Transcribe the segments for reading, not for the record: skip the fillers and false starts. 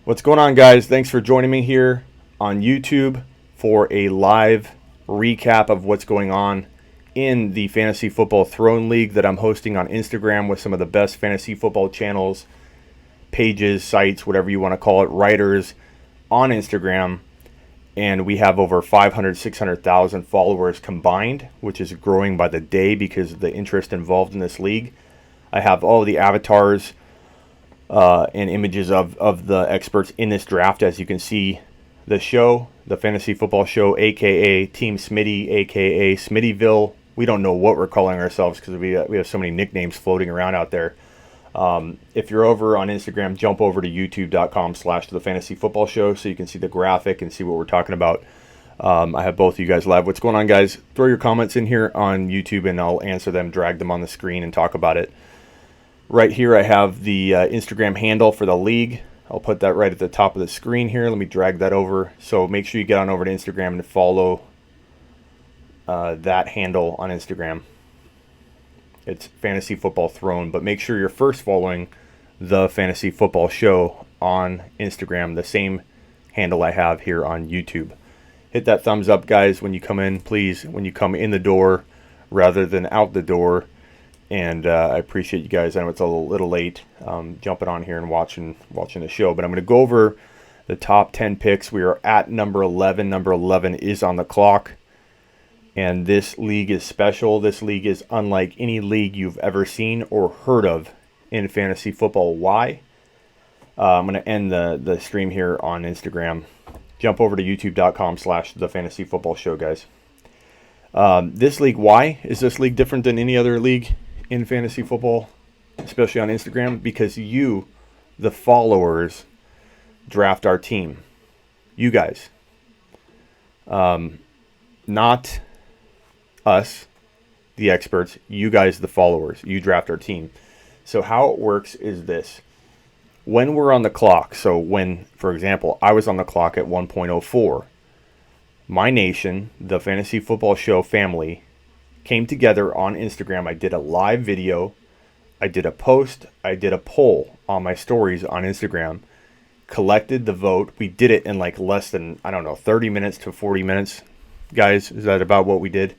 What's going on, guys? Thanks for joining me here on YouTube for a live recap of what's going on in the Fantasy Football Throne League that I'm hosting on Instagram with some of the best fantasy football channels, pages, sites, whatever you want to call it, writers on Instagram. And we have over 500, 600,000 followers combined, which is growing by the day because of the interest involved in this league. I have all the avatars and images of the experts in this draft. As you can see, the show, the Fantasy Football Show, a.k.a. Team Smitty, a.k.a. Smittyville. We don't know what we're calling ourselves because we have so many nicknames floating around out there. If you're over on Instagram, jump over to youtube.com/the Fantasy Football Show so you can see the graphic and see what we're talking about. I have both of you guys live. What's going on, guys? Throw your comments in here on YouTube and I'll answer them, drag them on the screen, and talk about it. Right here, I have the Instagram handle for the league. I'll put that right at the top of the screen here. Let me drag that over. So make sure you get on over to Instagram and follow that handle on Instagram. It's Fantasy Football Throne, but make sure you're first following the Fantasy Football Show on Instagram, the same handle I have here on YouTube. Hit that thumbs up, guys, when you come in, please, when you come in the door rather than out the door. And I appreciate you guys. I know it's a little late jumping on here and watching the show, but I'm going to go over the top 10 picks. We are at number 11. Number 11 is on the clock. And this league is special. This league is unlike any league you've ever seen or heard of in fantasy football. Why? I'm going to end the stream here on Instagram. Jump over to youtube.com/the Fantasy Football Show, guys. This league, why is this league different than any other league in fantasy football, especially on Instagram? Because you, the followers, draft our team. You guys. Not us, the experts. You guys, the followers. You draft our team. So how it works is this. When we're on the clock, so when, for example, I was on the clock at 1.04, my nation, the Fantasy Football Show family, came together on Instagram. I did a live video. I did a post. I did a poll on my stories on Instagram. Collected the vote. We did it in like less than, 30 minutes to 40 minutes. Guys, is that about what we did?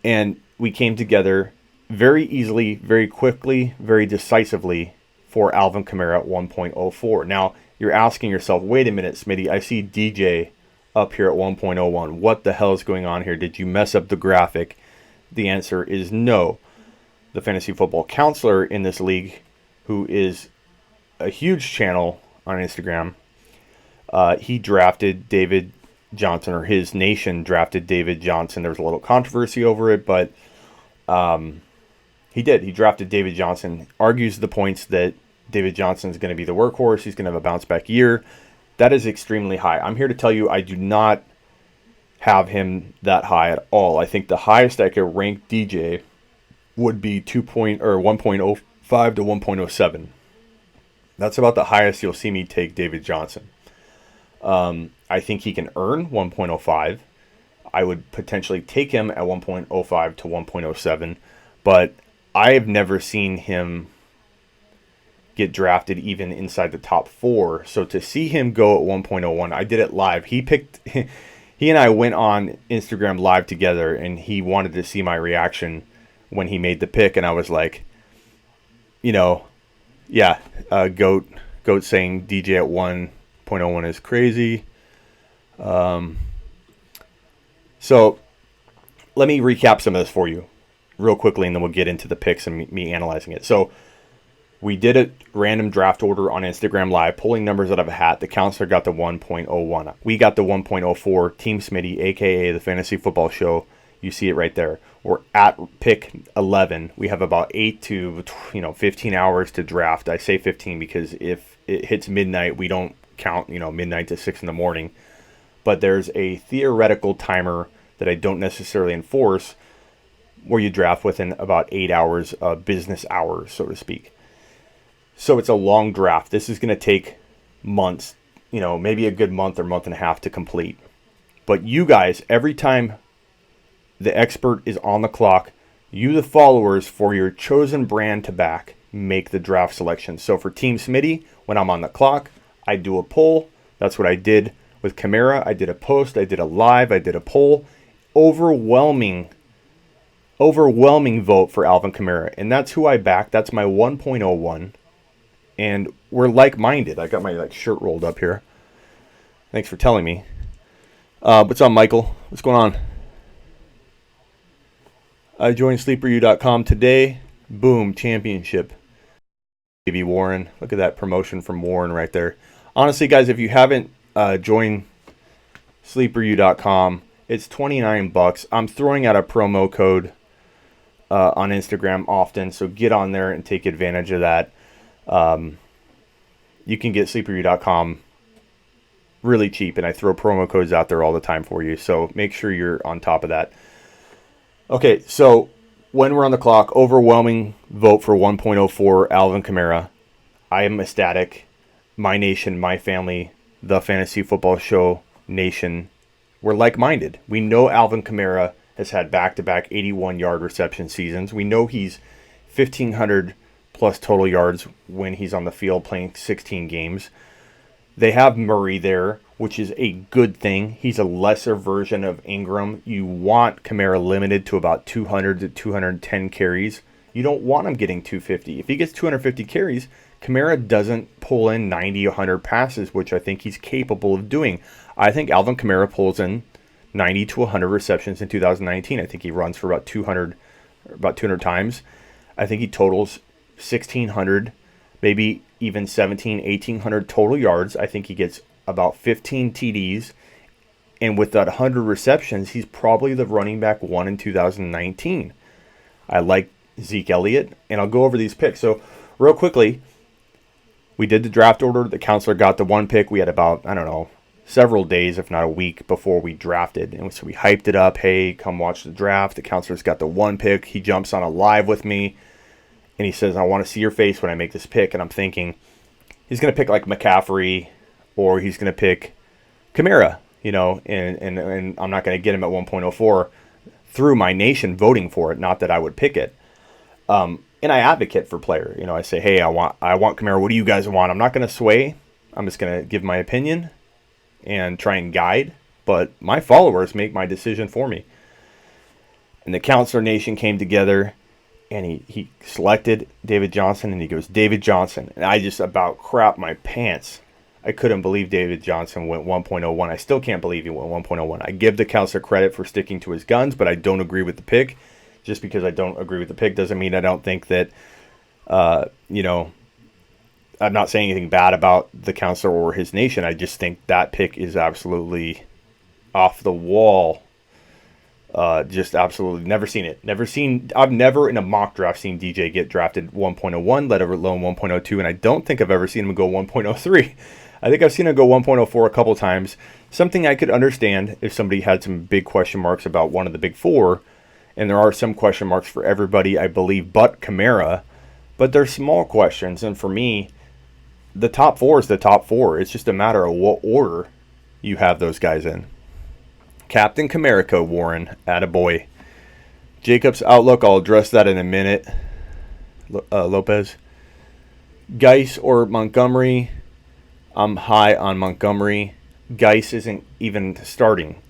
And we came together very easily, very quickly, very decisively for Alvin Kamara at 1.04. Now, you're asking yourself, wait a minute, Smitty, I see DJ up here at 1.01. What the hell is going on here? Did you mess up the graphic? The answer is no. The fantasy football counselor in this league, who is a huge channel on Instagram, he drafted David Johnson, or his nation drafted David Johnson. There was a little controversy over it, but he did. He drafted David Johnson. Argues the points that David Johnson is going to be the workhorse. He's going to have a bounce back year. That is extremely high. I'm here to tell you I do not have him that high at all. I think the highest I could rank DJ would be 1.05 to 1.07. That's about the highest you'll see me take David Johnson. I think he can earn 1.05. I would potentially take him at 1.05 to 1.07, but I have never seen him get drafted even inside the top 4. So to see him go at 1.01, I did it live. He and I went on Instagram live together, and he wanted to see my reaction when he made the pick, and I was like, goat saying DJ at 1.01 is crazy. So let me recap some of this for you real quickly, and then we'll get into the picks and me analyzing it. So we did a random draft order on Instagram Live, pulling numbers out of a hat. The counselor got the 1.01. We got the 1.04. Team Smitty, a.k.a. the Fantasy Football Show. You see it right there. We're at pick 11. We have about 8 to 15 hours to draft. I say 15 because if it hits midnight, we don't count midnight to 6 in the morning. But there's a theoretical timer that I don't necessarily enforce where you draft within about 8 hours of business hours, so to speak. So it's a long draft. This is going to take months, maybe a good month or month and a half to complete. But you guys, every time the expert is on the clock, you, the followers, for your chosen brand to back, make the draft selection. So for Team Smitty, when I'm on the clock, I do a poll. That's what I did with Kamara. I did a post. I did a live. I did a poll. Overwhelming vote for Alvin Kamara. And that's who I back. That's my 1.01. And we're like-minded. I got my shirt rolled up here. Thanks for telling me. What's up, Michael? What's going on? I joined SleeperU.com today. Boom, championship. Maybe Warren. Look at that promotion from Warren right there. Honestly, guys, if you haven't joined SleeperU.com, it's $29. I'm throwing out a promo code on Instagram often, so get on there and take advantage of that. You can get SleeperU.com really cheap, and I throw promo codes out there all the time for you, so make sure you're on top of that. Okay, so when we're on the clock, overwhelming vote for 1.04 Alvin Kamara. I am ecstatic. My nation, my family, the Fantasy Football Show nation, we're like-minded. We know Alvin Kamara has had back-to-back 81-yard reception seasons. We know he's 1,500 plus total yards when he's on the field playing 16 games. They have Murray there, which is a good thing. He's a lesser version of Ingram. You want Kamara limited to about 200 to 210 carries. You don't want him getting 250. If he gets 250 carries, Kamara doesn't pull in 90, 100 passes, which I think he's capable of doing. I think Alvin Kamara pulls in 90 to 100 receptions in 2019. I think he runs for about 200 times. I think he totals 1,600, maybe even 1,800 total yards. I think he gets about 15 TDs. And with that 100 receptions, he's probably the running back one in 2019. I like Zeke Elliott, and I'll go over these picks. So real quickly, we did the draft order. The counselor got the one pick. We had about, several days, if not a week, before we drafted. And so we hyped it up. Hey, come watch the draft. The counselor's got the one pick. He jumps on a live with me, and he says, I want to see your face when I make this pick. And I'm thinking, he's going to pick like McCaffrey, or he's going to pick Kamara, and I'm not going to get him at 1.04 through my nation voting for it. Not that I would pick it. And I advocate for player. I say, hey, I want Kamara. What do you guys want? I'm not going to sway. I'm just going to give my opinion and try and guide. But my followers make my decision for me. And the counselor nation came together, and he selected David Johnson, and he goes, David Johnson. And I just about crapped my pants. I couldn't believe David Johnson went 1.01. I still can't believe he went 1.01. I give the counselor credit for sticking to his guns, but I don't agree with the pick. Just because I don't agree with the pick doesn't mean I don't think that, I'm not saying anything bad about the counselor or his nation. I just think that pick is absolutely off the wall. Just absolutely never seen it. I've never in a mock draft seen DJ get drafted 1.01, let alone 1.02, and I don't think I've ever seen him go 1.03. I think I've seen him go 1.04 a couple times. Something I could understand if somebody had some big question marks about one of the big four. And there are some question marks for everybody, I believe, but Kamara. But they're small questions. And for me, the top four is the top four. It's just a matter of what order you have those guys in. Captain Kamara, Warren, attaboy. Jacob's outlook, I'll address that in a minute. Lopez. Geis or Montgomery. I'm high on Montgomery. Geis isn't even starting.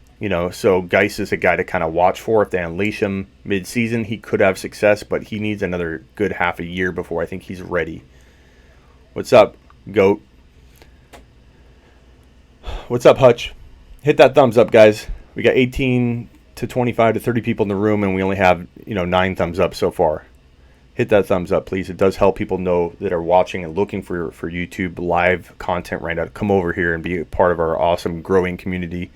So Geis is a guy to kind of watch for. If they unleash him mid-season, he could have success, but he needs another good half a year before I think he's ready. What's up, GOAT? What's up, Hutch? Hit that thumbs up, guys. We got 18 to 25 to 30 people in the room, and we only have 9 thumbs up so far. Hit that thumbs up, please. It does help people know that are watching and looking for YouTube live content right now to come over here and be a part of our awesome growing community.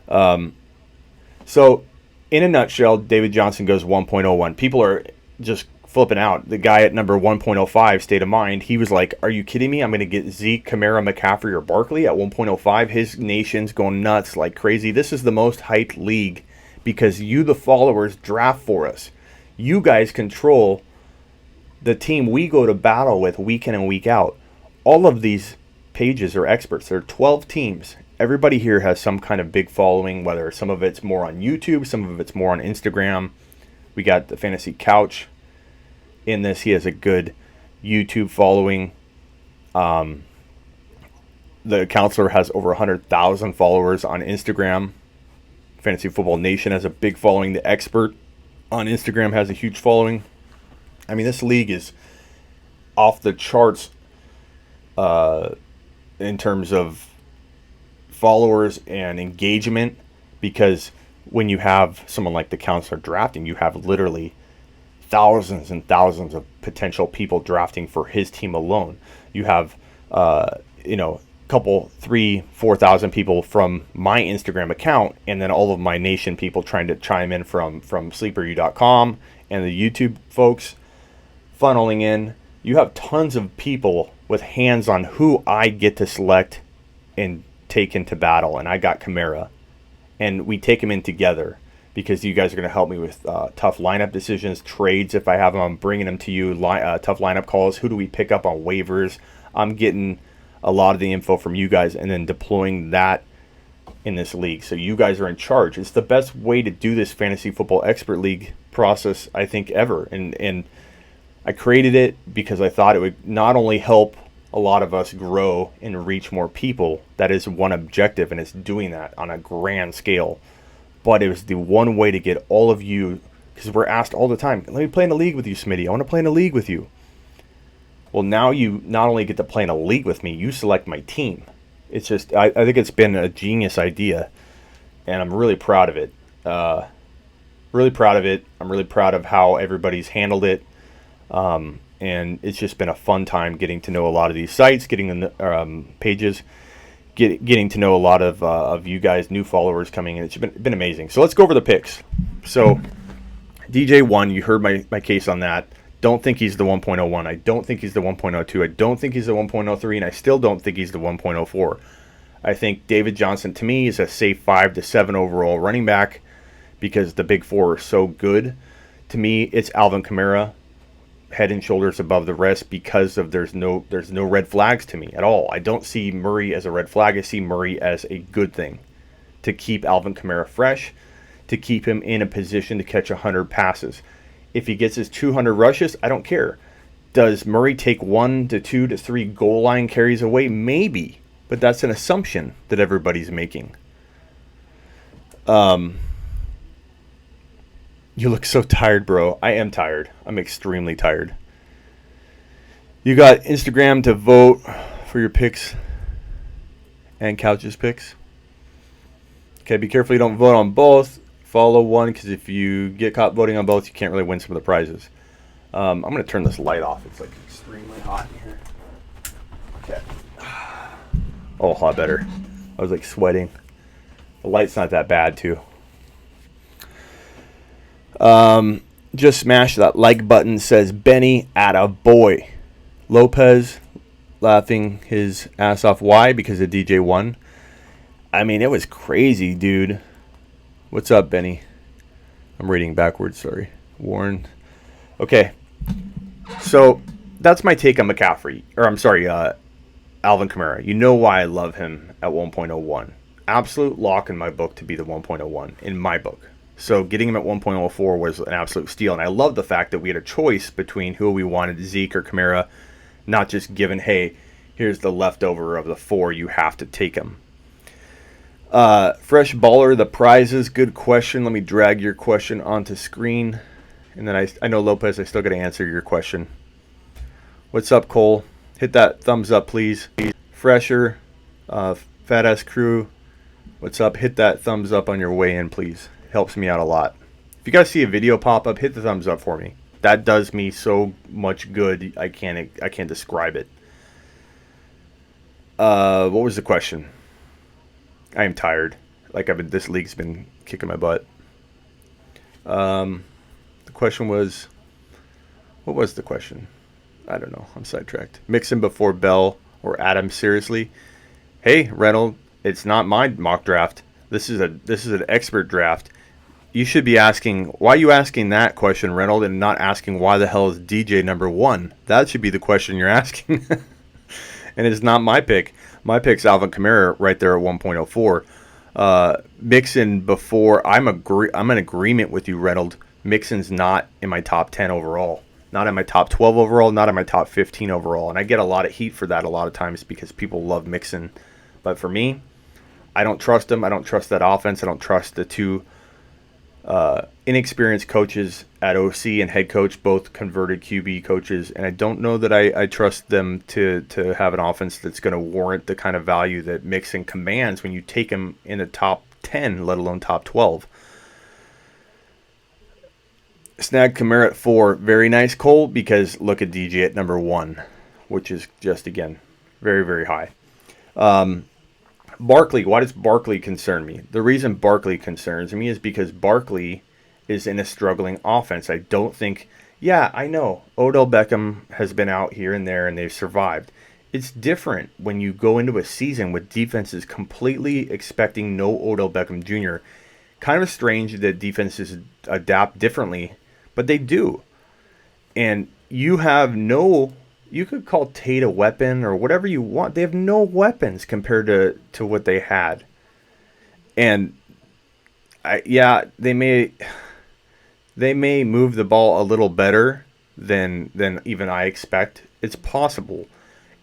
So in a nutshell, David Johnson goes 1.01. People are just flipping out. The guy at number 1.05, State of Mind, he was like, are you kidding me? I'm going to get Zeke, Kamara, McCaffrey, or Barkley at 1.05. His nation's going nuts like crazy. This is the most hyped league because you, the followers, draft for us. You guys control the team we go to battle with week in and week out. All of these pages are experts. There are 12 teams. Everybody here has some kind of big following, whether some of it's more on YouTube, some of it's more on Instagram. We got the FantasyCouch in this. He has a good YouTube following. The counselor has over 100,000 followers on Instagram. Fantasy Football Nation has a big following. The expert on Instagram has a huge following. I mean, this league is off the charts in terms of followers and engagement, because when you have someone like the counselor drafting, you have literally thousands and thousands of potential people drafting for his team alone. You have, couple 3,000-4,000 people from my Instagram account, and then all of my nation people trying to chime in from sleeperu.com and the YouTube folks funneling in. You have tons of people with hands on who I get to select and take into battle, and I got Kamara, and we take him in together because you guys are going to help me with tough lineup decisions, trades if I have them. I'm bringing them to you, tough lineup calls. Who do we pick up on waivers? I'm getting a lot of the info from you guys and then deploying that in this league. So you guys are in charge. It's the best way to do this fantasy football expert league process, I think, ever. And I created it because I thought it would not only help a lot of us grow and reach more people. That is one objective, and it's doing that on a grand scale. But it was the one way to get all of you, because we're asked all the time, let me play in a league with you, Smitty. I want to play in a league with you. Well, now you not only get to play in a league with me, you select my team. It's just, I think it's been a genius idea, and I'm really proud of it. Really proud of it. I'm really proud of how everybody's handled it. And it's just been a fun time getting to know a lot of these sites, getting the pages, getting to know a lot of you guys, new followers coming in. It's been amazing. So let's go over the picks. So DJ1, you heard my case on that. Don't think he's the 1.01. I don't think he's the 1.02. I don't think he's the 1.03, and I still don't think he's the 1.04. I think David Johnson, to me, is a safe 5 to 7 overall running back because the big four are so good. To me, it's Alvin Kamara, head and shoulders above the rest, because of there's no red flags to me at all. I don't see Murray as a red flag. I see Murray as a good thing to keep Alvin Kamara fresh, to keep him in a position to catch 100 passes. If he gets his 200 rushes, I don't care. Does Murray take 1 to 2 to 3 goal line carries away? Maybe, but that's an assumption that everybody's making. You look so tired, bro. I am tired. I'm extremely tired. You got Instagram to vote for your picks and Couch's picks. Okay, be careful you don't vote on both. Follow one, because if you get caught voting on both, you can't really win some of the prizes. I'm going to turn this light off. It's like extremely hot in here. Okay. Oh, a lot better. I was like sweating. The light's not that bad, too. Just smash that like button, says Benny, attaboy. Lopez laughing his ass off. Why? Because of DJ won. I mean, it was crazy, dude. What's up, Benny? I'm reading backwards, sorry. Warren. Okay. So that's my take on McCaffrey. Or I'm sorry, Alvin Kamara. You know why I love him at 1.01. Absolute lock in my book to be the 1.01 in my book. So getting him at 1.04 was an absolute steal. And I love the fact that we had a choice between who we wanted, Zeke or Kamara, not just given, hey, here's the leftover of the 4, you have to take him. Fresh Baller, the prizes, good question. Let me drag your question onto screen. And then I know, Lopez, I still got to answer your question. What's up, Cole? Hit that thumbs up, please. Fresher, Fat Ass Crew, what's up? Hit that thumbs up on your way in, please. Helps me out a lot. If you guys see a video pop up, hit the thumbs up for me. That does me so much good. I can't describe it. What was the question? I am tired. This league's been kicking my butt. The question was, what was the question? I don't know. I'm sidetracked. Mixon before Bell or Adams, seriously? Hey, Reynolds, it's not my mock draft. This is an expert draft. You should be asking, why are you asking that question, Reynolds, and not asking why the hell is DJ number 1? That should be the question you're asking. And it's not my pick. My pick's Alvin Kamara right there at 1.04. Mixon before, I'm in agreement with you, Reynolds. Mixon's not in my top 10 overall. not in my top 12 overall, not in my top 15 overall. And I get a lot of heat for that a lot of times because people love Mixon. But for me, I don't trust him. I don't trust that offense. I don't trust the two inexperienced coaches at OC and head coach, both converted QB coaches. And I don't know that I trust them to have an offense that's going to warrant the kind of value that Mixon commands when you take him in the top 10, let alone top 12. Snag Kamara at 4. Very nice, Cole, because look at DJ at number 1, which is just, again, very, very high. Barkley, why does Barkley concern me? The reason Barkley concerns me is because Barkley is in a struggling offense. I don't think, I know Odell Beckham has been out here and there and they've survived. It's different when you go into a season with defenses completely expecting no Odell Beckham Jr. Kind of strange that defenses adapt differently, but they do. And you have you could call Tate a weapon or whatever you want. They have no weapons compared to what they had. And they may move the ball a little better than even I expect. It's possible.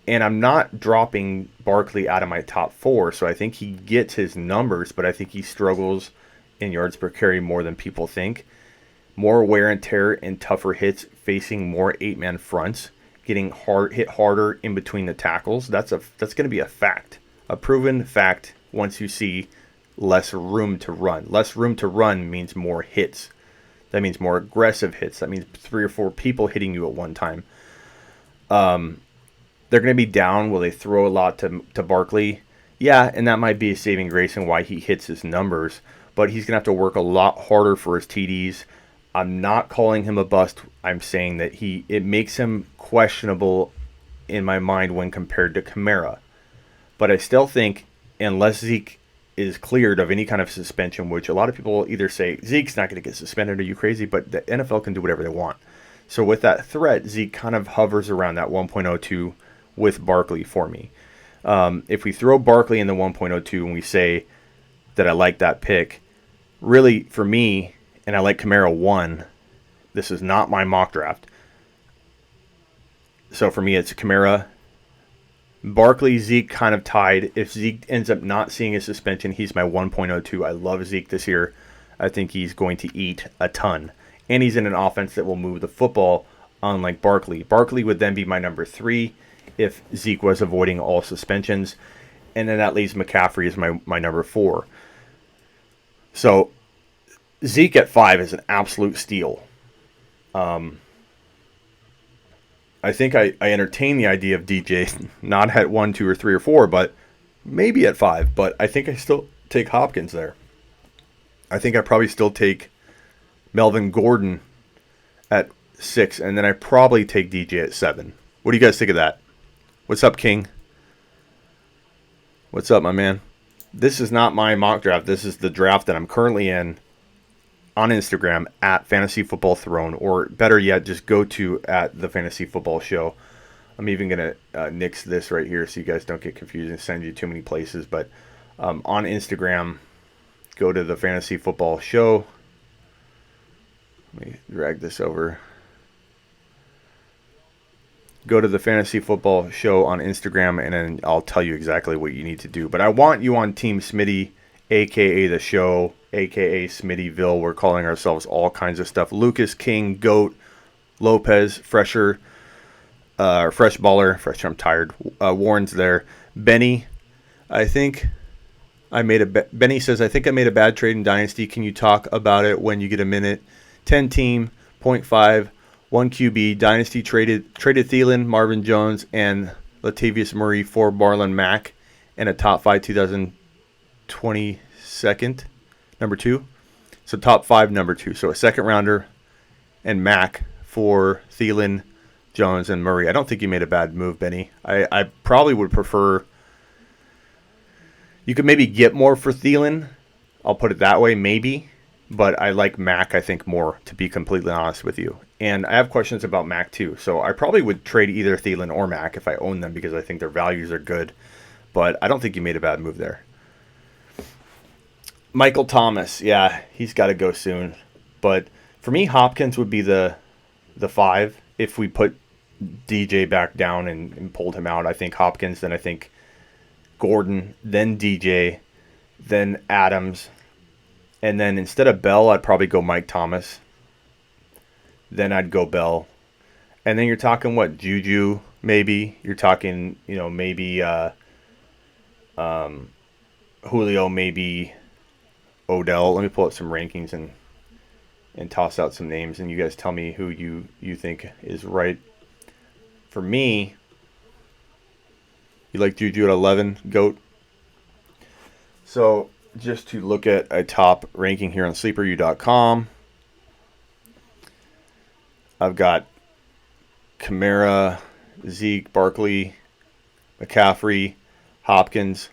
And I'm not dropping Barkley out of my top 4, so I think he gets his numbers, but I think he struggles in yards per carry more than people think. More wear and tear and tougher hits, facing more 8-man fronts, getting hit harder in between the tackles. That's going to be a fact, a proven fact. Once you see less room to run, less room to run means more hits. That means more aggressive hits. That means 3 or 4 people hitting you at one time. They're going to be down. Will they throw a lot to Barkley? Yeah, and that might be a saving grace in why he hits his numbers. But he's going to have to work a lot harder for his TDs. I'm not calling him a bust. I'm saying that it makes him questionable in my mind when compared to Kamara. But I still think unless Zeke is cleared of any kind of suspension, which a lot of people either say Zeke's not going to get suspended, are you crazy? But the NFL can do whatever they want. So with that threat, Zeke kind of hovers around that 1.02 with Barkley for me. If we throw Barkley in the 1.02 and we say that I like that pick, really for me, and I like Kamara 1, this is not my mock draft. So for me, it's Kamara, Barkley, Zeke kind of tied. If Zeke ends up not seeing a suspension, he's my 1.02. I love Zeke this year. I think he's going to eat a ton. And he's in an offense that will move the football, unlike Barkley. Barkley would then be my number 3 if Zeke was avoiding all suspensions. And then that leaves McCaffrey as my number 4. So Zeke at 5 is an absolute steal. I think I entertain the idea of DJ not at 1, 2, or 3 or 4, but maybe at 5. But I think I still take Hopkins there. I think I probably still take Melvin Gordon at 6, and then I probably take DJ at 7. What do you guys think of that? What's up, King? What's up, my man? This is not my mock draft. This is the draft that I'm currently in on Instagram at Fantasy Football Throne, or better yet, just go to at the Fantasy Football Show. I'm even going to nix this right here so you guys don't get confused and send you too many places. But on Instagram, go to the Fantasy Football Show. Let me drag this over. Go to the Fantasy Football Show on Instagram, and then I'll tell you exactly what you need to do. But I want you on Team Smitty, a.k.a. the show, a.k.a. Smittyville. We're calling ourselves all kinds of stuff. Lucas, King, Goat, Lopez, Fresher, Fresh Baller. Fresh, I'm tired. Warren's there. Benny, Benny says, I think I made a bad trade in Dynasty. Can you talk about it when you get a minute? 10 team, 0.5. 1 QB, Dynasty traded Thielen, Marvin Jones, and Latavius Murray for Marlon Mack, and a top 5 2022, number 2. So top 5, number 2. So a second rounder and Mack for Thielen, Jones, and Murray. I don't think you made a bad move, Benny. I probably would prefer, you could maybe get more for Thielen. I'll put it that way, maybe. But I like Mack, I think, more, to be completely honest with you. And I have questions about Mack, too. So I probably would trade either Thielen or Mack if I own them because I think their values are good. But I don't think you made a bad move there. Michael Thomas, yeah, he's got to go soon. But for me, Hopkins would be the 5. if we put DJ back down and pulled him out, I think Hopkins, then I think Gordon, then DJ, then Adams, and then instead of Bell, I'd probably go Mike Thomas. Then I'd go Bell. And then you're talking what, Juju, maybe. You're talking, maybe Julio, maybe Odell. Let me pull up some rankings and toss out some names, and you guys tell me who you think is right. For me, you like Juju at 11, GOAT. So just to look at a top ranking here on sleeperu.com, I've got Kamara, Zeke, Barkley, McCaffrey, Hopkins,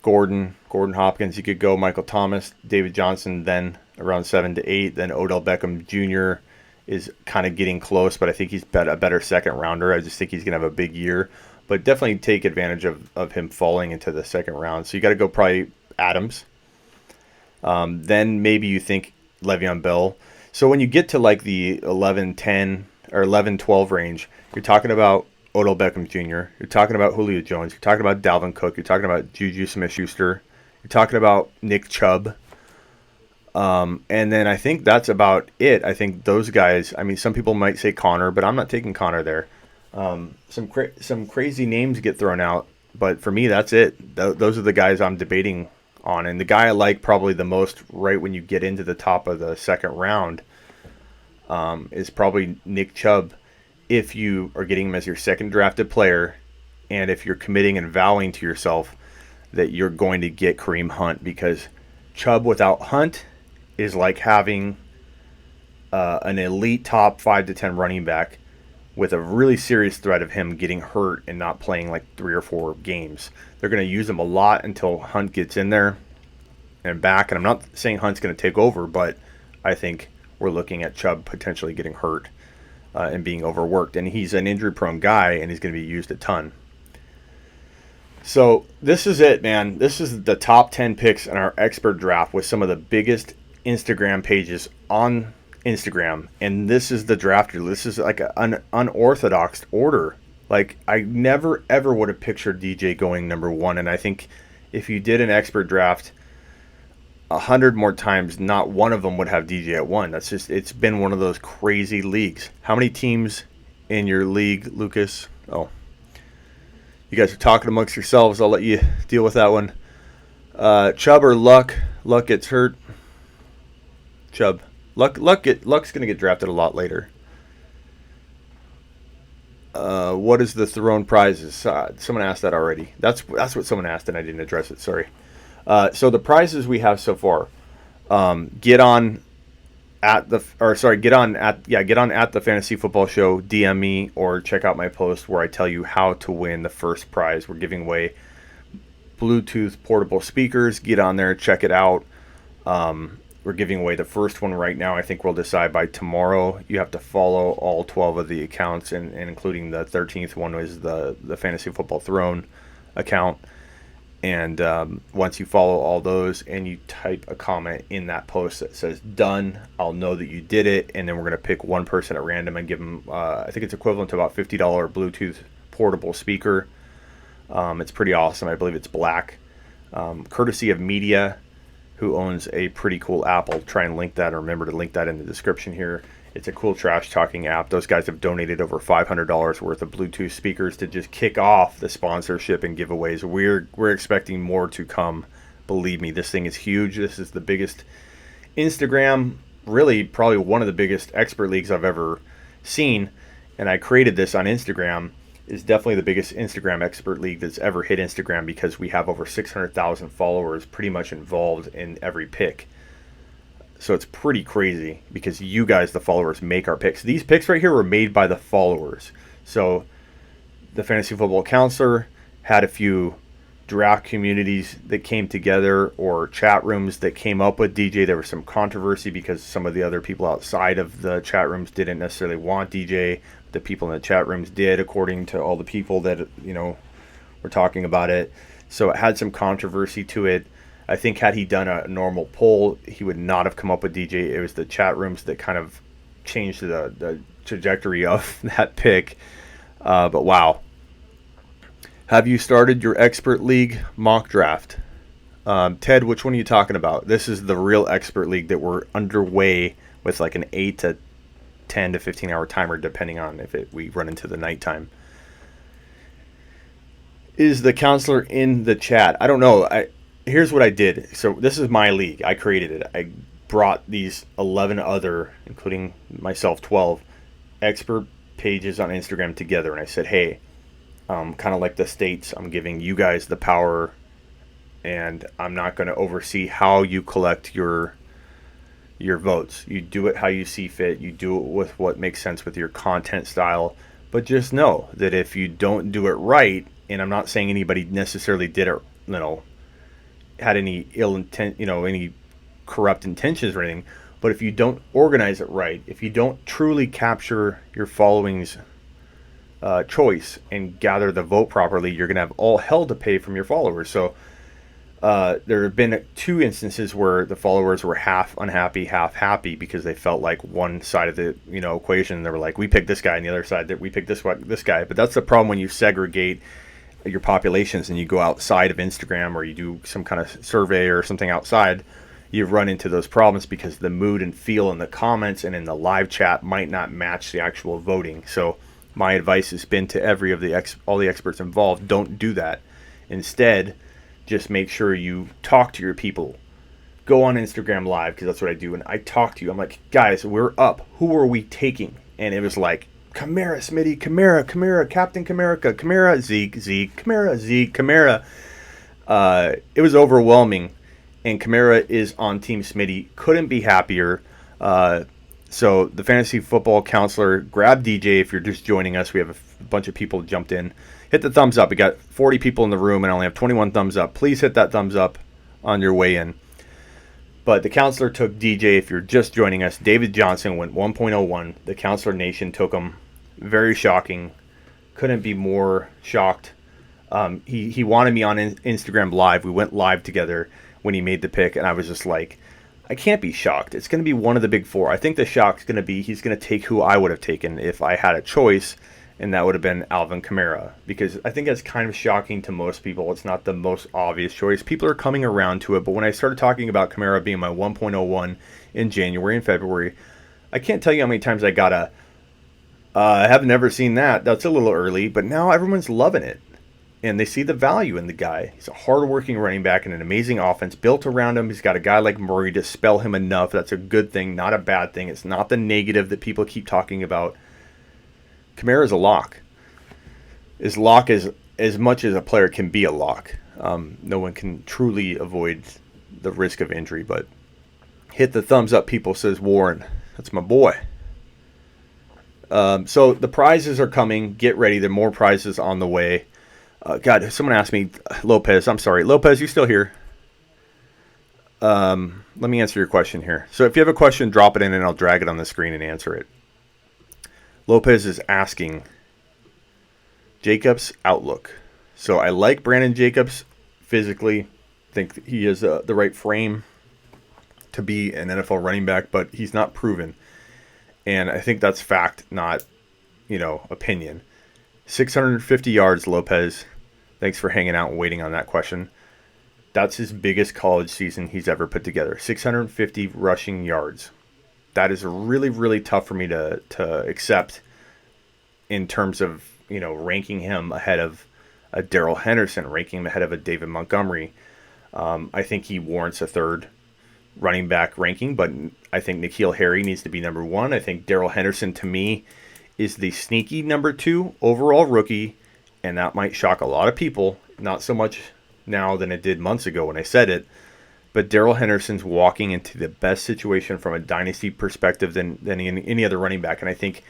Gordon, Hopkins. You could go Michael Thomas, David Johnson, then around 7 to 8. Then Odell Beckham Jr. is kind of getting close, but I think he's a better second rounder. I just think he's going to have a big year. But definitely take advantage of him falling into the second round. So you got to go probably Adams. Then maybe you think Le'Veon Bell. So when you get to like the 11-10 or 11-12 range, you're talking about Odell Beckham Jr., you're talking about Julio Jones, you're talking about Dalvin Cook, you're talking about Juju Smith-Schuster, you're talking about Nick Chubb. And then I think that's about it. I think those guys, I mean, some people might say Connor, but I'm not taking Connor there. Some crazy names get thrown out, but for me, that's it. Those are the guys I'm debating on. And the guy I like probably the most right when you get into the top of the second round is probably Nick Chubb, if you are getting him as your second drafted player, and if you're committing and vowing to yourself that you're going to get Kareem Hunt, because Chubb without Hunt is like having an elite top 5 to 10 running back with a really serious threat of him getting hurt and not playing like 3 or 4 games. They're going to use him a lot until Hunt gets in there and back. And I'm not saying Hunt's going to take over, but I think we're looking at Chubb potentially getting hurt and being overworked. And he's an injury-prone guy, and he's going to be used a ton. So this is it, man. This is the top 10 picks in our expert draft with some of the biggest Instagram pages on Instagram. And this is the drafter. This is like an unorthodox order. Like, I never, ever would have pictured DJ going number 1. And I think if you did an expert draft 100 more times, not one of them would have DJ at 1. That's just, it's been one of those crazy leagues. How many teams in your league, Lucas? Oh, you guys are talking amongst yourselves. I'll let you deal with that one. Chubb or Luck? Luck gets hurt. Chubb. Luck's going to get drafted a lot later. What is the Throne prizes? Someone asked that already. That's what someone asked, and I didn't address it. Sorry. So the prizes we have so far. Get on at the Fantasy Football Show. DM me or check out my post where I tell you how to win the first prize. We're giving away Bluetooth portable speakers. Get on there, check it out. We're giving away the first one right now. I think we'll decide by tomorrow. You have to follow all 12 of the accounts, and including the 13th one is the Fantasy Football Throne account. And once you follow all those and you type a comment in that post that says done, I'll know that you did it. And then we're going to pick one person at random and give them, I think it's equivalent to about $50 Bluetooth portable speaker. It's pretty awesome. I believe it's black. Courtesy of Media, who owns a pretty cool app. I'll try and link that, or remember to link that in the description here. It's a cool trash talking app. Those guys have donated over $500 worth of Bluetooth speakers to just kick off the sponsorship and giveaways. We're expecting more to come. Believe me, this thing is huge. This is the biggest Instagram, really probably one of the biggest expert leagues I've ever seen. And I created this on Instagram. It's definitely the biggest Instagram expert league that's ever hit Instagram, because we have over 600,000 followers pretty much involved in every pick. So it's pretty crazy, because you guys, the followers, make our picks. These picks right here were made by the followers. So the Fantasy Football Counselor had a few draft communities that came together, or chat rooms that came up with DJ. There was some controversy because some of the other people outside of the chat rooms didn't necessarily want DJ. The people in the chat rooms did, according to all the people that, were talking about it. So it had some controversy to it. I think had he done a normal poll, he would not have come up with DJ. It was the chat rooms that kind of changed the trajectory of that pick. But wow. Have you started your expert league mock draft? Ted, which one are you talking about? This is the real expert league that we're underway with like an 8 to 10 to 15 hour timer, depending on if we run into the nighttime. Is the counselor in the chat? I don't know. Here's what I did. So this is my league. I created it. I brought these 11 other, including myself, 12 expert pages on Instagram together, and I said, hey, kind of like the states, I'm giving you guys the power, and I'm not going to oversee how you collect your votes. You do it how you see fit. You do it with what makes sense with your content style. But just know that if you don't do it right, and I'm not saying anybody necessarily did it, had any ill intent, any corrupt intentions or anything, but if you don't organize it right, if you don't truly capture your following's choice and gather the vote properly, you're going to have all hell to pay from your followers. So there have been 2 instances where the followers were half unhappy, half happy because they felt like one side of the equation. They were like, we picked this guy, and the other side that we picked this guy. But that's the problem when you segregate your populations and you go outside of Instagram or you do some kind of survey or something outside. You run into those problems because the mood and feel in the comments and in the live chat might not match the actual voting. So my advice has been to all the experts involved, don't do that. Instead, just make sure you talk to your people. Go on Instagram Live, because that's what I do, and I talk to you. I'm like, guys, we're up. Who are we taking? And it was like, Kamara, Smitty, Kamara, Captain Kamara, Zeke, Kamara. It was overwhelming, and Kamara is on Team Smitty. Couldn't be happier. So the fantasy football counselor, grab DJ if you're just joining us. We have a bunch of people jumped in. Hit the thumbs up. We got 40 people in the room and I only have 21 thumbs up. Please hit that thumbs up on your way in. But the counselor took DJ if you're just joining us. David Johnson went 1.01. The counselor nation took him. Very shocking. Couldn't be more shocked. He wanted me on Instagram Live. We went live together when he made the pick, and I was just like, I can't be shocked. It's going to be one of the big 4. I think the shock's going to be he's going to take who I would have taken if I had a choice, and that would have been Alvin Kamara, because I think that's kind of shocking to most people. It's not the most obvious choice. People are coming around to it, but when I started talking about Kamara being my 1.01 in January and February, I can't tell you how many times I got I have never seen that. That's a little early, but now everyone's loving it. And they see the value in the guy. He's a hard-working running back and an amazing offense built around him. He's got a guy like Murray to spell him enough. That's a good thing, not a bad thing. It's not the negative that people keep talking about. Kamara is a lock. Is lock as much as a player can be a lock. No one can truly avoid the risk of injury. But hit the thumbs up, people, says Warren. That's my boy. So the prizes are coming. Get ready. There are more prizes on the way. God, someone asked me, Lopez, I'm sorry. Lopez, you still here? Let me answer your question here. So if you have a question, drop it in and I'll drag it on the screen and answer it. Lopez is asking Jacobs' outlook. So I like Brandon Jacobs physically. Think he has the right frame to be an NFL running back, but he's not proven. And I think that's fact, not, opinion. 650 yards, Lopez. Thanks for hanging out and waiting on that question. That's his biggest college season he's ever put together. 650 rushing yards. That is really, really tough for me to accept in terms of, ranking him ahead of a Darrell Henderson, ranking him ahead of a David Montgomery. I think he warrants a third running back ranking, but I think N'Keal Harry needs to be number 1. I think Darrell Henderson, to me, is the sneaky number 2 overall rookie, and that might shock a lot of people, not so much now than it did months ago when I said it, but Darrell Henderson's walking into the best situation from a dynasty perspective than any other running back, and I think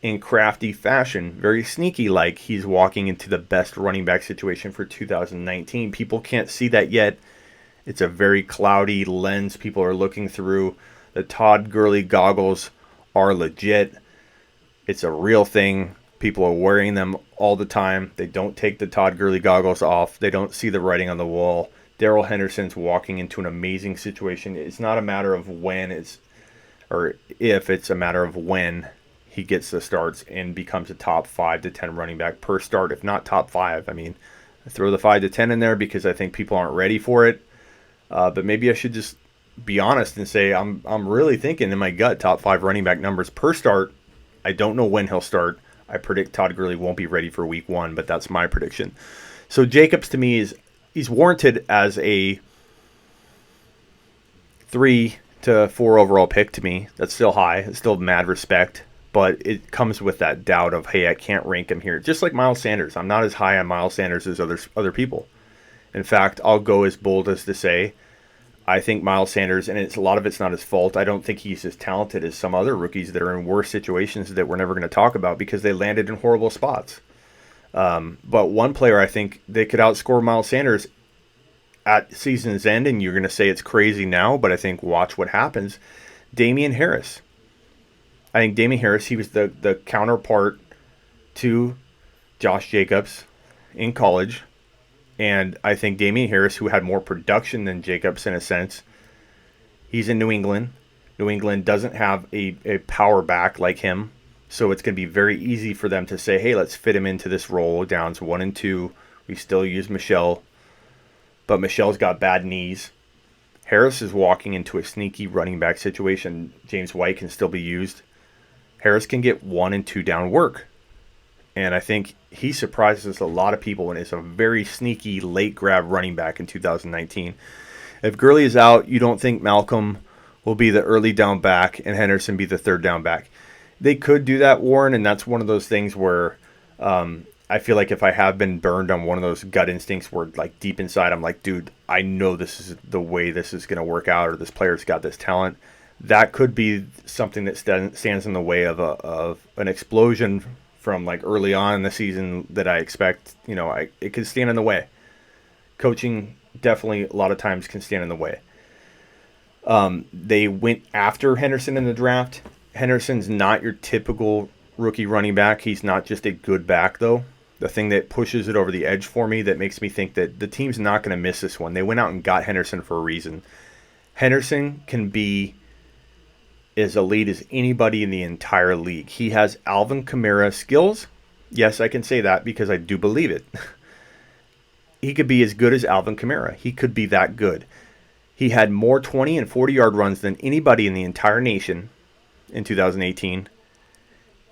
in crafty fashion, very sneaky like, he's walking into the best running back situation for 2019. People can't see that yet. It's a very cloudy lens people are looking through. The Todd Gurley goggles are legit. It's a real thing. People are wearing them all the time. They don't take the Todd Gurley goggles off. They don't see the writing on the wall. Darrell Henderson's walking into an amazing situation. It's not a matter of when, or if it's a matter of when he gets the starts and becomes a top 5 to 10 running back per start, if not top 5. I mean, I throw the 5 to 10 in there because I think people aren't ready for it. But maybe I should just be honest and say I'm really thinking in my gut top 5 running back numbers per start. I don't know when he'll start. I predict Todd Gurley won't be ready for week 1, but that's my prediction. So Jacobs to me he's warranted as a 3 to 4 overall pick to me. That's still high. It's still mad respect. But it comes with that doubt of, hey, I can't rank him here. Just like Miles Sanders. I'm not as high on Miles Sanders as other people. In fact, I'll go as bold as to say I think Miles Sanders, and a lot of it's not his fault. I don't think he's as talented as some other rookies that are in worse situations that we're never going to talk about because they landed in horrible spots. But one player I think they could outscore Miles Sanders at season's end, and you're going to say it's crazy now, but I think watch what happens. Damian Harris. I think Damian Harris, he was the counterpart to Josh Jacobs in college. And I think Damian Harris, who had more production than Jacobs in a sense, he's in New England. New England doesn't have a power back like him. So it's going to be very easy for them to say, hey, let's fit him into this role. Downs 1 and 2. We still use Michelle. But Michelle's got bad knees. Harris is walking into a sneaky running back situation. James White can still be used. Harris can get 1 and 2 down work. And I think he surprises a lot of people and is a very sneaky late grab running back in 2019. If Gurley is out, you don't think Malcolm will be the early down back and Henderson be the third down back. They could do that, Warren, and that's one of those things where I feel like if I have been burned on one of those gut instincts where like deep inside I'm like, dude, I know this is the way this is going to work out or this player's got this talent. That could be something that stands in the way of an explosion from like early on in the season that I expect. It could stand in the way. Coaching definitely a lot of times can stand in the way. They went after Henderson in the draft. Henderson's not your typical rookie running back. He's not just a good back, though. The thing that pushes it over the edge for me that makes me think that the team's not going to miss this one. They went out and got Henderson for a reason. Henderson can be as elite as anybody in the entire league. He has Alvin Kamara skills. Yes, I can say that because I do believe it. He could be as good as Alvin Kamara. He could be that good. He had more 20 and 40-yard runs than anybody in the entire nation in 2018.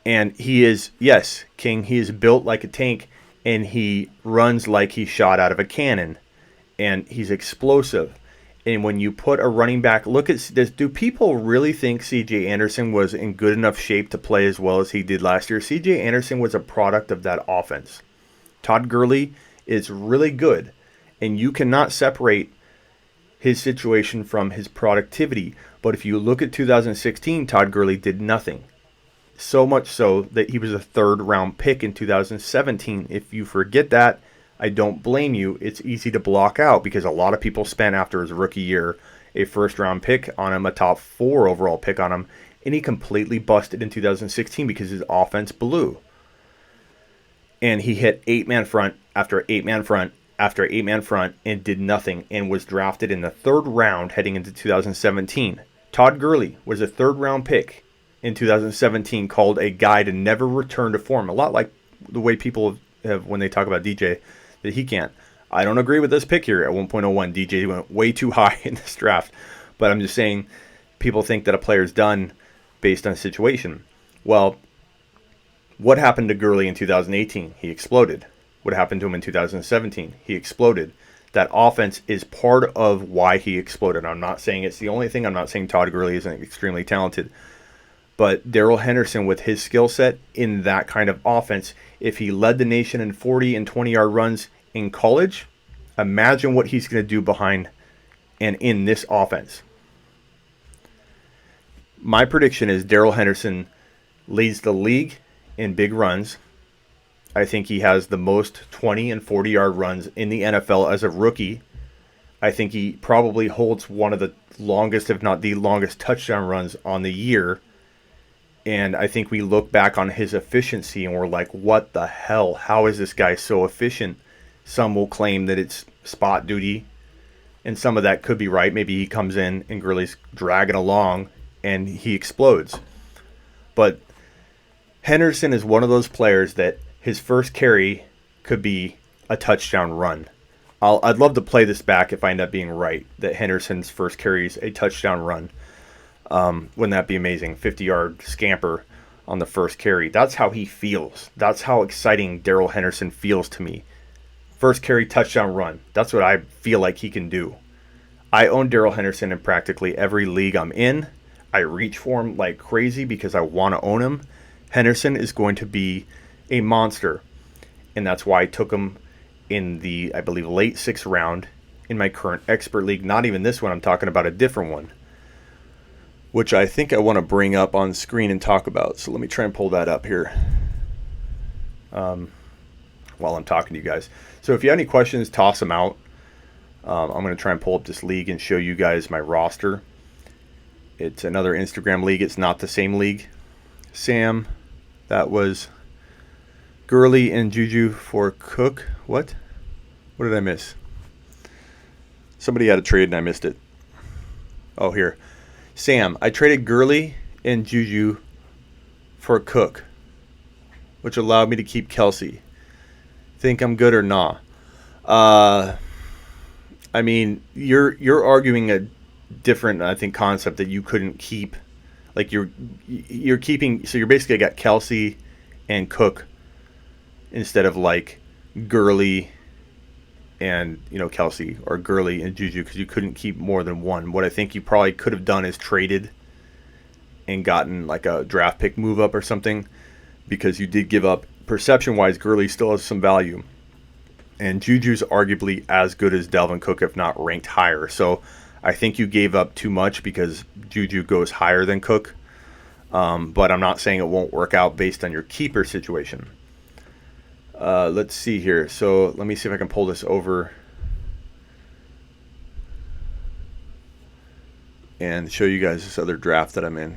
And he is, yes, King, he is built like a tank, and he runs like he's shot out of a cannon. And he's explosive. And when you put a running back, look at this. Do people really think C.J. Anderson was in good enough shape to play as well as he did last year? C.J. Anderson was a product of that offense. Todd Gurley is really good, and you cannot separate his situation from his productivity. But if you look at 2016, Todd Gurley did nothing. So much so that he was a third-round pick in 2017. If you forget that, I don't blame you. It's easy to block out because a lot of people spent after his rookie year a first-round pick on him, a top 4 overall pick on him, and he completely busted in 2016 because his offense blew. And he hit 8-man front after 8-man front after 8-man front and did nothing and was drafted in the 3rd round heading into 2017. Todd Gurley was a 3rd-round pick in 2017 called a guy to never return to form. A lot like the way people have when they talk about DJ, that he can't. I don't agree with this pick here at 1.01. DJ went way too high in this draft. But I'm just saying people think that a player's done based on situation. Well, what happened to Gurley in 2018? He exploded. What happened to him in 2017? He exploded. That offense is part of why he exploded. I'm not saying it's the only thing. I'm not saying Todd Gurley isn't extremely talented. But Darrell Henderson, with his skill set in that kind of offense, if he led the nation in 40 and 20-yard runs in college, imagine what he's going to do behind and in this offense. My prediction is Darrell Henderson leads the league in big runs. I think he has the most 20 and 40-yard runs in the NFL as a rookie. I think he probably holds one of the longest, if not the longest, touchdown runs on the year. And I think we look back on his efficiency and we're like, what the hell? How is this guy so efficient? Some will claim that it's spot duty, and some of that could be right. Maybe he comes in and Gurley's dragging along and he explodes. But Henderson is one of those players that his first carry could be a touchdown run. I'd love to play this back if I end up being right, that Henderson's first carry is a touchdown run. Wouldn't that be amazing? 50-yard scamper on the first carry. That's how he feels. That's how exciting Darrell Henderson feels to me. First carry, touchdown run. That's what I feel like he can do. I own Darrell Henderson in practically every league I'm in. I reach for him like crazy because I want to own him. Henderson is going to be a monster. And that's why I took him in the, I believe, late 6th round in my current expert league. Not even this one. I'm talking about a different one, which I think I want to bring up on screen and talk about. So let me try and pull that up here while I'm talking to you guys. So if you have any questions, toss them out. I'm going to try and pull up this league and show you guys my roster. It's another Instagram league. It's not the same league. Sam, that was Gurley and Juju for Cook. What? What did I miss? Somebody had a trade and I missed it. Oh, here. Sam, I traded Gurley and Juju for Cook, which allowed me to keep Kelsey. Think I'm good or nah? I mean, you're arguing a different, I think, concept that you couldn't keep. Like you're keeping, so you're basically got Kelsey and Cook instead of like Gurley and Kelsey, or Gurley and Juju, because you couldn't keep more than one. What I think you probably could have done is traded and gotten like a draft pick move up or something, because you did give up, perception wise, Gurley still has some value, and Juju's arguably as good as Dalvin Cook, if not ranked higher. So I think you gave up too much because Juju goes higher than Cook. But I'm not saying it won't work out based on your keeper situation. Let's see here. So let me see if I can pull this over and show you guys this other draft that I'm in.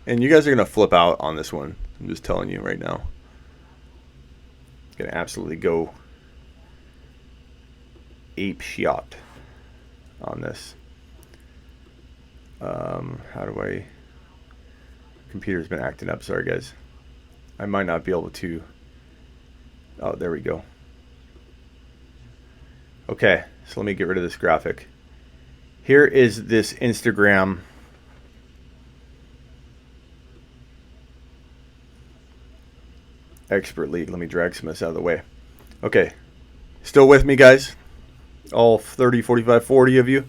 And you guys are going to flip out on this one. I'm just telling you right now. Going to absolutely go ape shot on this. How do I... Computer's been acting up. Sorry, guys. I might not be able to... Oh, there we go. Okay, so let me get rid of this graphic. Here is this Instagram expert league. Let me drag some of this out of the way. Okay, still with me, guys? All 30, 45, 40 of you?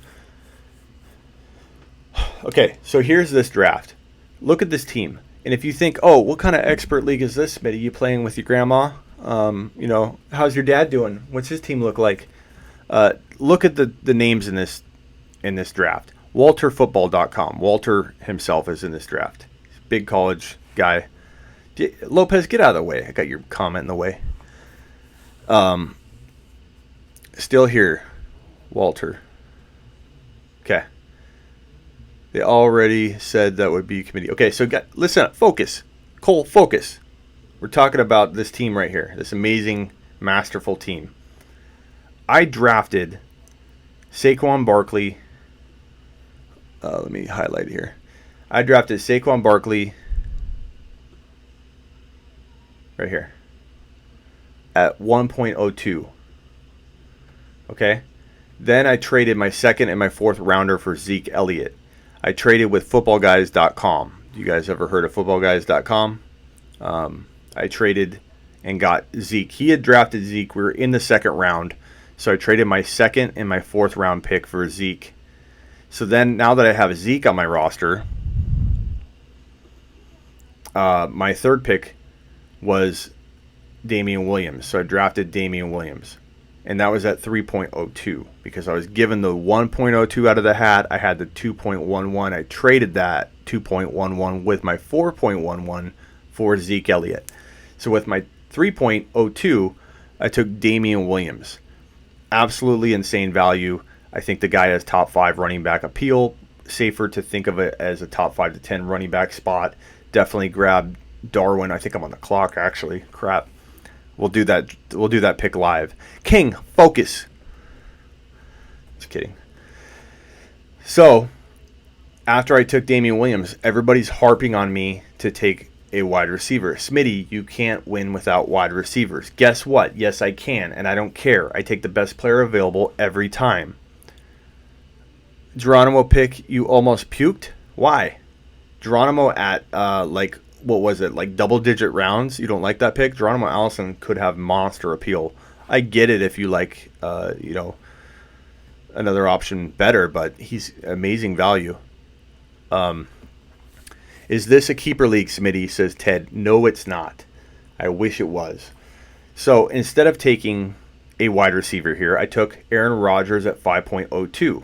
Okay, so here's this draft. Look at this team. And if you think, oh, what kind of expert league is this, Smitty? You playing with your grandma? How's your dad doing? What's his team look like? Look at the names in this draft. WalterFootball.com. Walter himself is in this draft. He's a big college guy. Lopez, get out of the way. I got your comment in the way. Still here, Walter. Okay. They already said that would be committee. Okay, so listen up. Focus. Cole, focus. We're talking about this team right here. This amazing, masterful team. I drafted Saquon Barkley. Let me highlight here. I drafted Saquon Barkley right here at 1.02. Okay? Then I traded my second and my fourth rounder for Zeke Elliott. I traded with footballguys.com. You guys ever heard of footballguys.com? I traded and got Zeke. He had drafted Zeke. We were in the second round. So I traded my second and my fourth round pick for Zeke. So then now that I have Zeke on my roster, my third pick was Damian Williams. So I drafted Damian Williams. And that was at 3.02 because I was given the 1.02 out of the hat. I had the 2.11. I traded that 2.11 with my 4.11 for Zeke Elliott. So with my 3.02, I took Damian Williams. Absolutely insane value. I think the guy has top 5 running back appeal. Safer to think of it as a top 5 to 10 running back spot. Definitely grab Darwin. I think I'm on the clock, actually. Crap. We'll do that pick live. King, focus. Just kidding. So, after I took Damian Williams, everybody's harping on me to take a wide receiver. Smitty, you can't win without wide receivers. Guess what? Yes, I can, and I don't care. I take the best player available every time. Geronimo pick, you almost puked? Why? Geronimo at, what was it, like double-digit rounds? You don't like that pick? Geronimo Allison could have monster appeal. I get it if you like, another option better, but he's amazing value. Is this a keeper league, Smitty, says Ted. No, it's not. I wish it was. So instead of taking a wide receiver here, I took Aaron Rodgers at 5.02.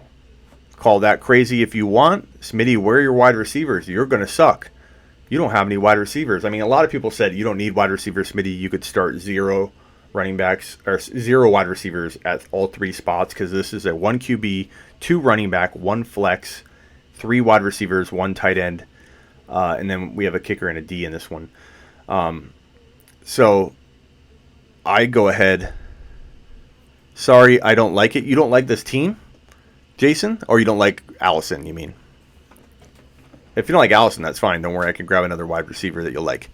Call that crazy if you want. Smitty, where are your wide receivers? You're going to suck. You don't have any wide receivers. I mean, a lot of people said you don't need wide receivers, Smitty. You could start 0 running backs or 0 wide receivers at all 3 spots because this is a 1 QB, 2 running back, 1 flex, 3 wide receivers, 1 tight end, and then we have a kicker and a D in this one. So I go ahead. Sorry, I don't like it. You don't like this team, Jason? Or you don't like Allison, you mean? If you don't like Allison, that's fine. Don't worry, I can grab another wide receiver that you'll like.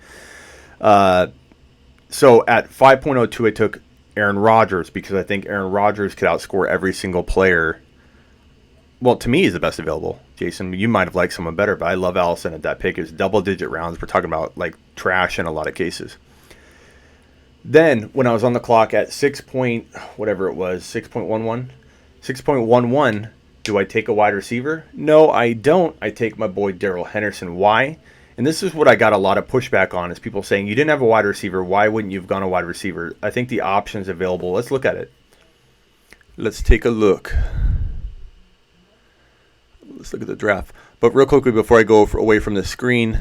So at 5.02, I took Aaron Rodgers because I think Aaron Rodgers could outscore every single player. Well, to me, he's the best available. Jason, you might have liked someone better, but I love Allison at that pick. It's double-digit rounds. We're talking about like trash in a lot of cases. Then, when I was on the clock at 6.11, do I take a wide receiver? No, I don't. I take my boy Darrell Henderson. Why? And this is what I got a lot of pushback on, is people saying, you didn't have a wide receiver. Why wouldn't you have gone a wide receiver? I think the options available. Let's look at it. Let's take a look. Let's look at the draft. But real quickly, before I go away from the screen.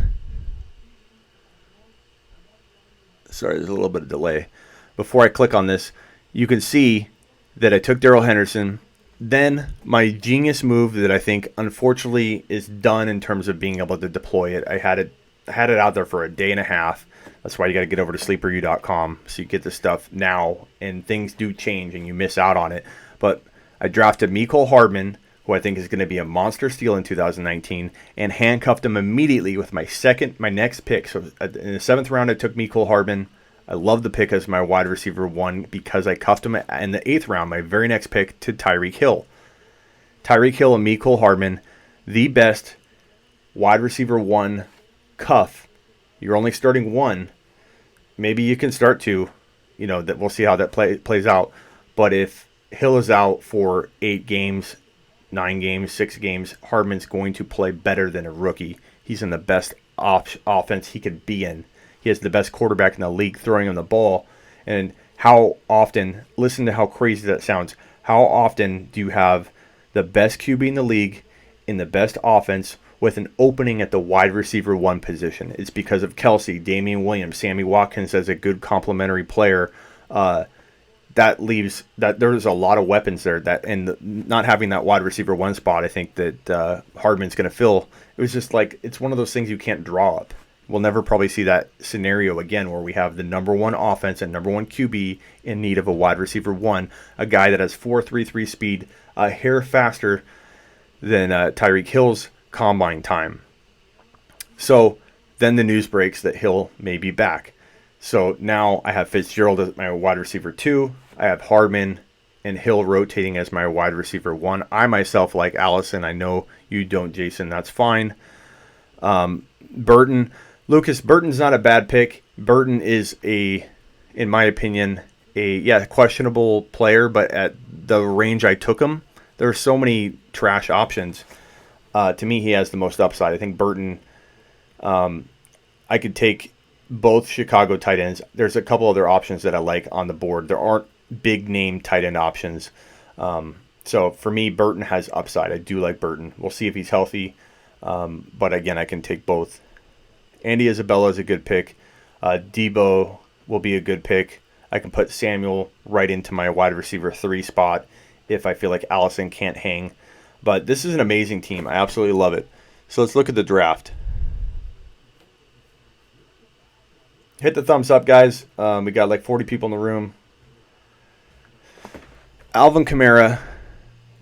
Sorry, there's a little bit of delay. Before I click on this, you can see that I took Darrell Henderson. Then my genius move that I think unfortunately is done in terms of being able to deploy it. I had it out there for a day and a half. That's why you got to get over to sleeperu.com so you get this stuff now, and things do change and you miss out on it. But I drafted Mecole Hardman, who I think is going to be a monster steal in 2019, and handcuffed him immediately with my next pick. So in the 7th round, I took Mecole Hardman. I love the pick as my wide receiver 1 because I cuffed him in the 8th round, my very next pick, to Tyreek Hill. Tyreek Hill and Mecole Hardman, the best wide receiver 1 cuff. You're only starting 1. Maybe you can start 2. That we'll see how that plays out. But if Hill is out for 8 games, 9 games, 6 games, Hardman's going to play better than a rookie. He's in the best offense he could be in. He has the best quarterback in the league throwing him the ball. And how often, listen to how crazy that sounds, how often do you have the best QB in the league in the best offense with an opening at the wide receiver 1 position? It's because of Kelsey, Damian Williams, Sammy Watkins as a good complementary player. That leaves that there's a lot of weapons there, and not having that wide receiver 1 spot, I think that Hardman's going to fill. It was just like, it's one of those things you can't draw up. We'll never probably see that scenario again where we have the number 1 offense and number 1 QB in need of a wide receiver 1, a guy that has 4.33 speed, a hair faster than Tyreek Hill's combine time. So then the news breaks that Hill may be back. So now I have Fitzgerald as my wide receiver 2. I have Hardman and Hill rotating as my wide receiver 1. I myself like Allison. I know you don't, Jason. That's fine. Burton. Lucas, Burton's not a bad pick. Burton is in my opinion, questionable player, but at the range I took him, there are so many trash options. To me, he has the most upside. I think Burton, I could take both Chicago tight ends. There's a couple other options that I like on the board. There aren't big name tight end options. So for me, Burton has upside. I do like Burton. We'll see if he's healthy. But again, I can take both. Andy Isabella is a good pick. Debo will be a good pick. I can put Samuel right into my wide receiver 3 spot if I feel like Allison can't hang. But this is an amazing team. I absolutely love it. So let's look at the draft. Hit the thumbs up, guys. We got like 40 people in the room. Alvin Kamara,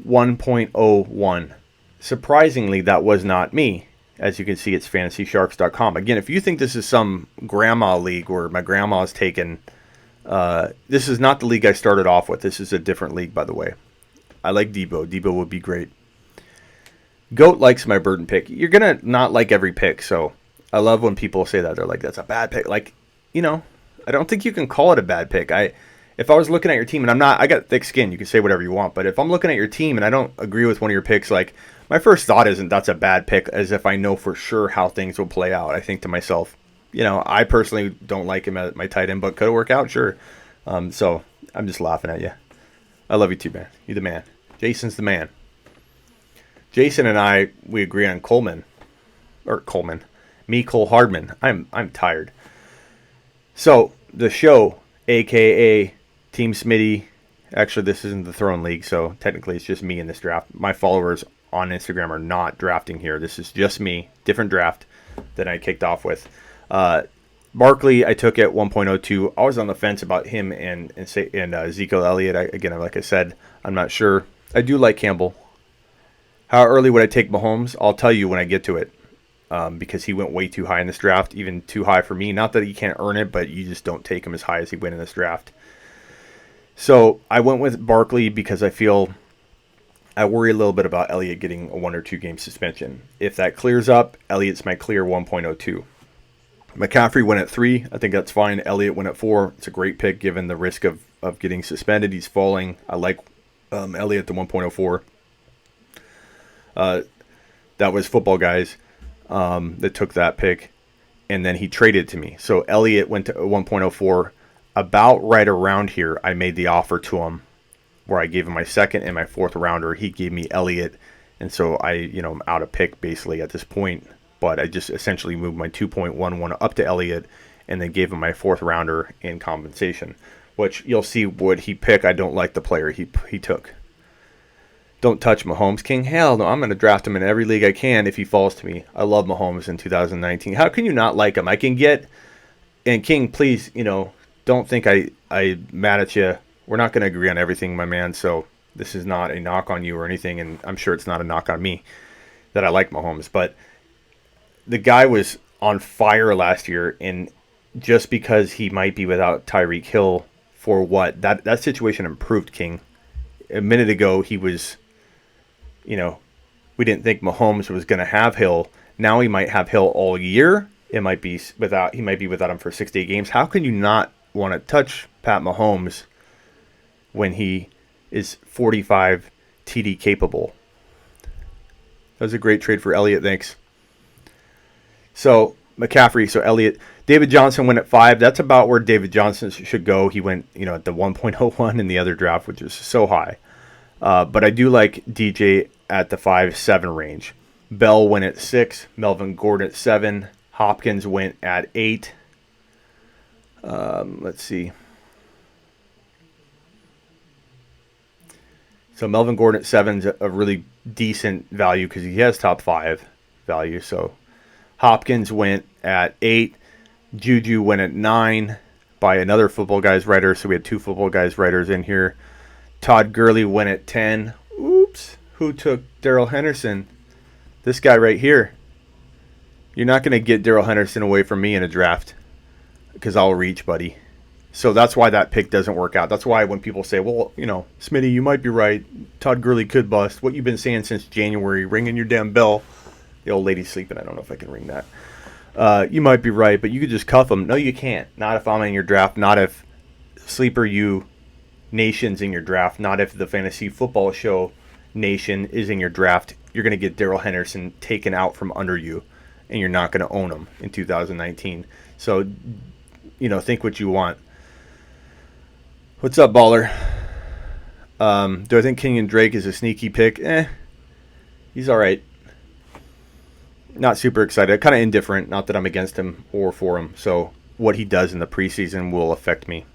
1.01. surprisingly, that was not me. As you can see, it's fantasysharks.com. Again, if you think this is some grandma league where my grandma's taken, this is not the league I started off with. This is a different league, by the way. I like Debo. Debo would be great. Goat likes my Burton pick. You're going to not like every pick, so I love when people say that. They're like, that's a bad pick. Like, I don't think you can call it a bad pick. If I was looking at your team, and I got thick skin, you can say whatever you want, but if I'm looking at your team and I don't agree with one of your picks, like, my first thought isn't that's a bad pick, as if I know for sure how things will play out. I think to myself, I personally don't like him at my tight end, but could it work out? Sure. So I'm just laughing at you. I love you too, man. You're the man. Jason's the man. Jason and we agree on Coleman. Me, Cole Hardman. I'm tired. So the show, a.k.a. Team Smitty. Actually, this isn't the Throne League, so technically it's just me in this draft. My followers on Instagram are not drafting here. This is just me. Different draft than I kicked off with. Barkley, I took at 1.02. I was on the fence about him and Ezekiel Elliott. Again, like I said, I'm not sure. I do like Campbell. How early would I take Mahomes? I'll tell you when I get to it, because he went way too high in this draft, even too high for me. Not that he can't earn it, but you just don't take him as high as he went in this draft. So I went with Barkley because I worry a little bit about Elliott getting a 1 or 2 game suspension. If that clears up, Elliott's my clear 1.02. McCaffrey went at 3. I think that's fine. Elliott went at 4. It's a great pick given the risk of getting suspended. He's falling. I like Elliott to 1.04. That was Football Guys that took that pick, and then he traded to me. So Elliott went to 1.04. About right around here, I made the offer to him where I gave him my second and my fourth rounder. He gave me Elliott, and so I'm out of pick basically at this point. But I just essentially moved my 2.11 up to Elliott and then gave him my fourth rounder in compensation, which you'll see what he picked. I don't like the player he took. Don't touch Mahomes, King. Hell no, I'm going to draft him in every league I can if he falls to me. I love Mahomes in 2019. How can you not like him? I can get, and King, please, don't think I'm mad at you. We're not going to agree on everything, my man, so this is not a knock on you or anything, and I'm sure it's not a knock on me that I like Mahomes, but the guy was on fire last year, and just because he might be without Tyreek Hill for what? That situation improved, King. A minute ago, he was, we didn't think Mahomes was going to have Hill. Now he might have Hill all year. He might be without him for 6 to 8 games. How can you not want to touch Pat Mahomes when he is 45 TD capable? That was a great trade for Elliott. Thanks. So McCaffrey, so Elliott, David Johnson went at 5. That's about where David Johnson should go. He went, at the 1.01 in the other draft, which is so high. But I do like DJ at the 5-7 range. Bell went at 6. Melvin Gordon at 7. Hopkins went at 8. Let's see. So Melvin Gordon at 7 is a really decent value because he has top 5 value. So Hopkins went at 8. Juju went at 9 by another Football Guys writer. So we had 2 Football Guys writers in here. Todd Gurley went at 10. Oops. Who took Darrell Henderson? This guy right here. You're not going to get Darrell Henderson away from me in a draft because I'll reach, buddy. So that's why that pick doesn't work out. That's why when people say, well, Smitty, you might be right. Todd Gurley could bust. What you've been saying since January, ringing your damn bell. The old lady's sleeping. I don't know if I can ring that. You might be right, but you could just cuff him. No, you can't. Not if I'm in your draft. Not if Sleeper U Nation's in your draft. Not if the Fantasy Football Show Nation is in your draft. You're going to get Darrell Henderson taken out from under you, and you're not going to own him in 2019. So, think what you want. What's up, baller? Do I think Kenyon Drake is a sneaky pick? He's all right. Not super excited. Kind of indifferent. Not that I'm against him or for him. So what he does in the preseason will affect me.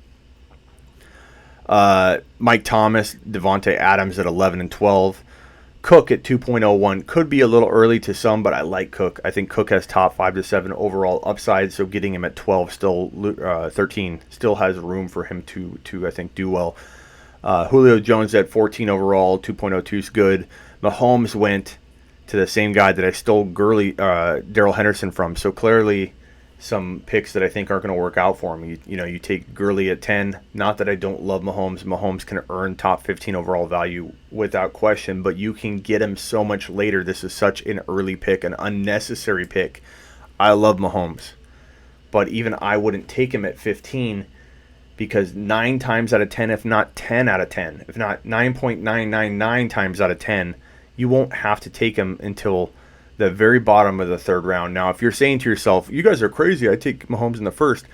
Mike Thomas, Devontae Adams at 11 and 12. Cook at 2.01. Could be a little early to some, but I like Cook. I think Cook has top 5 to 7 overall upside, so getting him at 12, 13, still has room for him to I think, do well. Julio Jones at 14 overall, 2.02 is good. Mahomes went to the same guy that I stole Darrell Henderson from. So clearly some picks that I think aren't going to work out for him. You take Gurley at 10. Not that I don't love Mahomes. Mahomes can earn top 15 overall value without question, but you can get him so much later. This is such an early pick, an unnecessary pick. I love Mahomes, but even I wouldn't take him at 15 because 9 times out of 10, if not 10 out of 10, if not 9.999 times out of 10, you won't have to take him until the very bottom of the third round. Now, if you're saying to yourself, you guys are crazy, I take Mahomes in the first,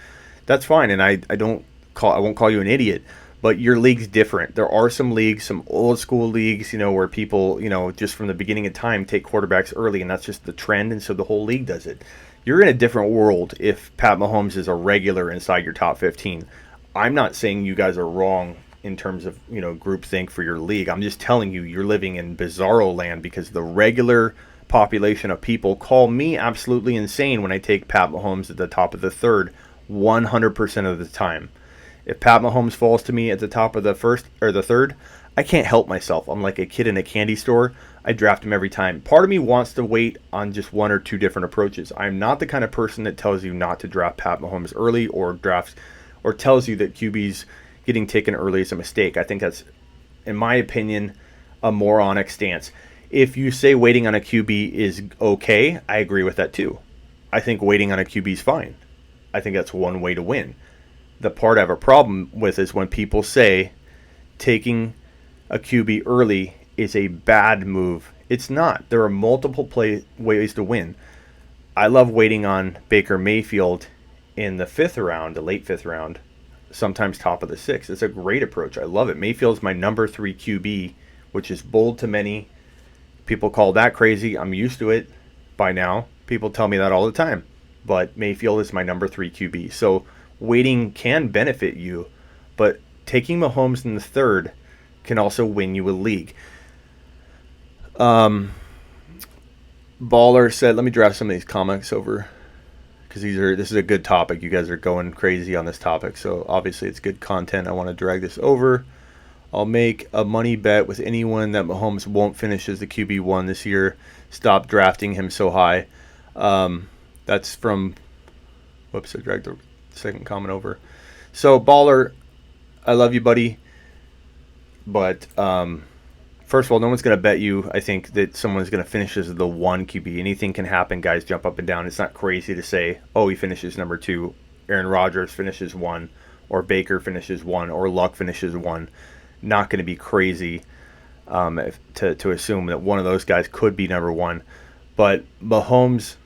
that's fine, and I won't call you an idiot, but your league's different. There are some leagues, some old school leagues, where people, just from the beginning of time take quarterbacks early, and that's just the trend, and so the whole league does it. You're in a different world if Pat Mahomes is a regular inside your top 15. I'm not saying you guys are wrong in terms of, groupthink for your league. I'm just telling you, you're living in bizarro land because the regular population of people call me absolutely insane when I take Pat Mahomes at the top of the third 100% of the time. If Pat Mahomes falls to me at the top of the first or the third, I can't help myself. I'm like a kid in a candy store. I draft him every time. Part of me wants to wait on just one or two different approaches. I'm not the kind of person that tells you not to draft Pat Mahomes early or tells you that QB's getting taken early is a mistake. I think that's, in my opinion, a moronic stance. If you say waiting on a QB is okay, I agree with that too. I think waiting on a QB is fine. I think that's one way to win. The part I have a problem with is when people say taking a QB early is a bad move. It's not. There are multiple ways to win. I love waiting on Baker Mayfield in the fifth round, the late fifth round, sometimes top of the sixth. It's a great approach. I love it. Mayfield's my number 3 QB, which is bold to many. People call that crazy. I'm used to it by now. People tell me that all the time. But Mayfield is my number 3 QB. So waiting can benefit you, but taking Mahomes in the third can also win you a league. Baller said, let me draft some of these comics over because this is a good topic. You guys are going crazy on this topic. So obviously it's good content. I want to drag this over. I'll make a money bet with anyone that Mahomes won't finish as the QB1 this year. Stop drafting him so high. That's from... Whoops, I dragged the second comment over. So, Baller, I love you, buddy. But, first of all, no one's going to bet you, I think, that someone's going to finish as the 1 QB. Anything can happen. Guys jump up and down. It's not crazy to say, oh, he finishes number 2. Aaron Rodgers finishes 1. Or Baker finishes 1. Or Luck finishes 1. Not going to be crazy to assume that one of those guys could be number 1. But Mahomes,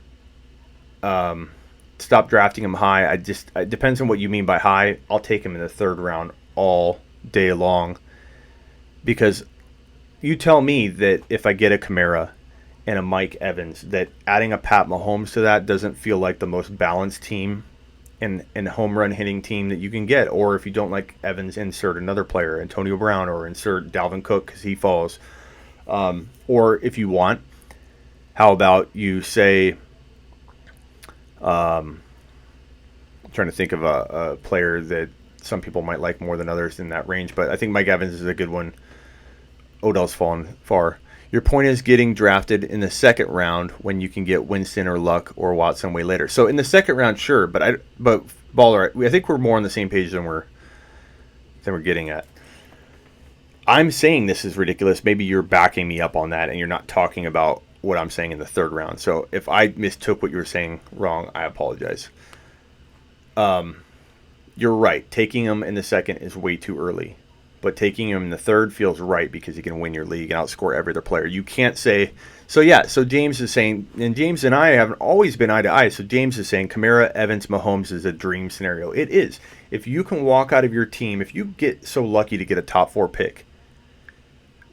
stop drafting him high. It depends on what you mean by high. I'll take him in the third round all day long. Because you tell me that if I get a Kamara and a Mike Evans, that adding a Pat Mahomes to that doesn't feel like the most balanced team and home run hitting team that you can get. Or if you don't like Evans, insert another player, Antonio Brown, or insert Dalvin Cook because he falls. Or if you want, how about you say, I'm trying to think of a player that some people might like more than others in that range, but I think Mike Evans is a good one. Odell's fallen far. Your point is getting drafted in the second round when you can get Winston or Luck or Watson way later. So in the second round, sure, but Baller, I think we're more on the same page than we're getting at. I'm saying this is ridiculous. Maybe you're backing me up on that, and you're not talking about what I'm saying in the third round. So if I mistook what you were saying wrong, I apologize. You're right. Taking him in the second is way too early. But taking him in the third feels right because he can win your league and outscore every other player. You can't say... So James is saying... And James and I haven't always been eye to eye. So James is saying Kamara, Evans, Mahomes is a dream scenario. It is. If you can walk out of your team, if you get so lucky to get a top 4 pick...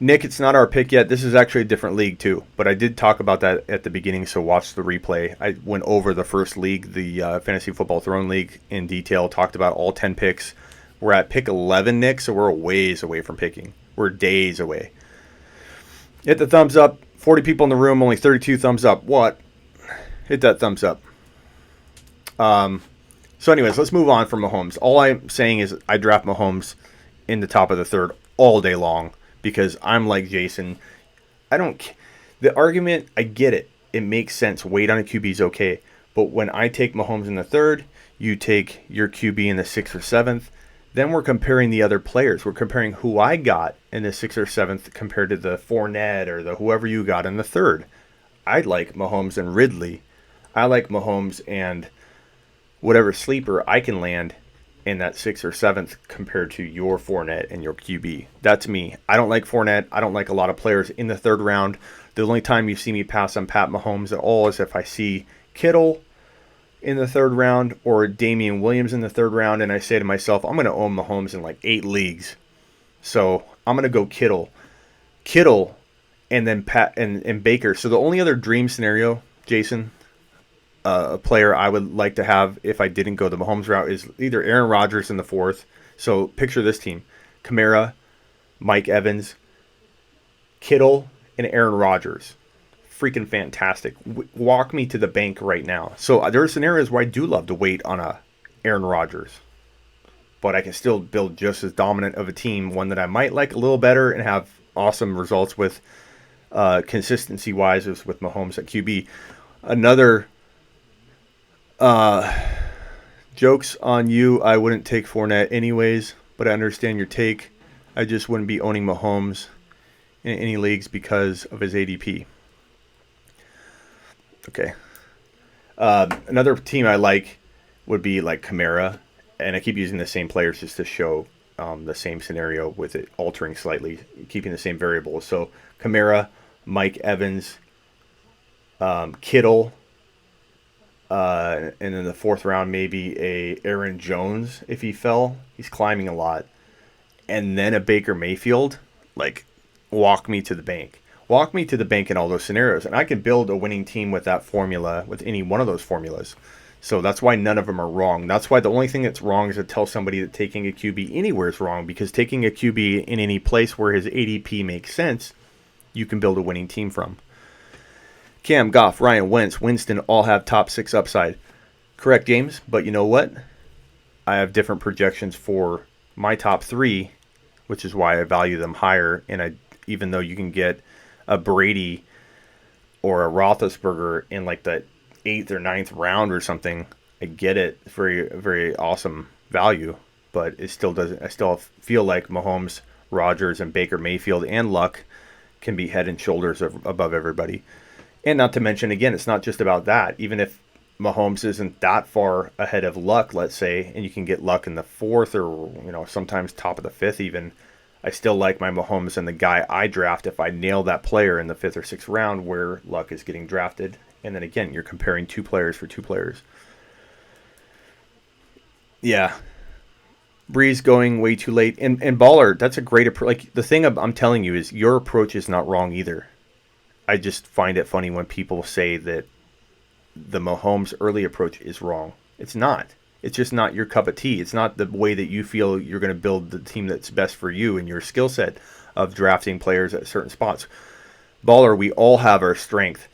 Nick, it's not our pick yet. This is actually a different league too. But I did talk about that at the beginning, so watch the replay. I went over the first league, the Fantasy Football Throne League, in detail. Talked about all 10 picks. We're at pick 11, Nick, so we're a ways away from picking. We're days away. Hit the thumbs up. 40 people in the room, only 32 thumbs up. What? Hit that thumbs up. So anyways, let's move on from Mahomes. All I'm saying is I draft Mahomes in the top of the third all day long because I'm like Jason. The argument, I get it. It makes sense. Weight on a QB is okay. But when I take Mahomes in the third, you take your QB in the sixth or seventh, then we're comparing the other players. We're comparing who I got in the sixth or seventh compared to the Fournette or the whoever you got in the third. I like Mahomes and Ridley. I like Mahomes and whatever sleeper I can land in that sixth or seventh compared to your Fournette and your QB. That's me. I don't like Fournette. I don't like a lot of players in the third round. The only time you see me pass on Pat Mahomes at all is if I see Kittle in the third round or Damian Williams in the third round, and I say to myself, I'm going to own Mahomes in like 8 leagues. So I'm going to go Kittle, and then Pat and Baker. So the only other dream scenario, Jason, a player I would like to have if I didn't go the Mahomes route is either Aaron Rodgers in the fourth. So picture this team: Kamara, Mike Evans, Kittle, and Aaron Rodgers. Freaking fantastic. Walk me to the bank right now. So there are scenarios where I do love to wait on a Aaron Rodgers, but I can still build just as dominant of a team, one that I might like a little better and have awesome results with consistency-wise is with Mahomes at QB. Another jokes on you. I wouldn't take Fournette anyways, but I understand your take. I just wouldn't be owning Mahomes in any leagues because of his ADP. Okay. Another team I like would be like Kamara, and I keep using the same players just to show the same scenario with it altering slightly, keeping the same variables. So Kamara, Mike Evans, Kittle, and in the fourth round maybe a Aaron Jones if he fell. He's climbing a lot. And then a Baker Mayfield. Like, walk me to the bank. Walk me to the bank in all those scenarios. And I can build a winning team with that formula, with any one of those formulas. So that's why none of them are wrong. That's why the only thing that's wrong is to tell somebody that taking a QB anywhere is wrong, because taking a QB in any place where his ADP makes sense, you can build a winning team from. Cam, Goff, Ryan, Wentz, Winston all have top 6 upside. Correct, James, but you know what? I have different projections for my top 3, which is why I value them higher. And even though you can get a Brady or a Roethlisberger in like the 8th or 9th round or something, I get it. Very, very awesome value, but it still doesn't. I still feel like Mahomes, Rodgers, and Baker Mayfield and Luck can be head and shoulders above everybody. And not to mention, again, it's not just about that. Even if Mahomes isn't that far ahead of Luck, let's say, and you can get Luck in the 4th or sometimes top of the 5th even, I still like my Mahomes and the guy I draft if I nail that player in the 5th or 6th round where Luck is getting drafted. And then again, you're comparing 2 players for 2 players. Yeah. Breeze going way too late. And Baller, that's a great approach. Like, the thing I'm telling you is your approach is not wrong either. I just find it funny when people say that the Mahomes early approach is wrong. It's not. It's just not your cup of tea. It's not the way that you feel you're going to build the team that's best for you and your skill set of drafting players at certain spots. Baller, we all have our strength.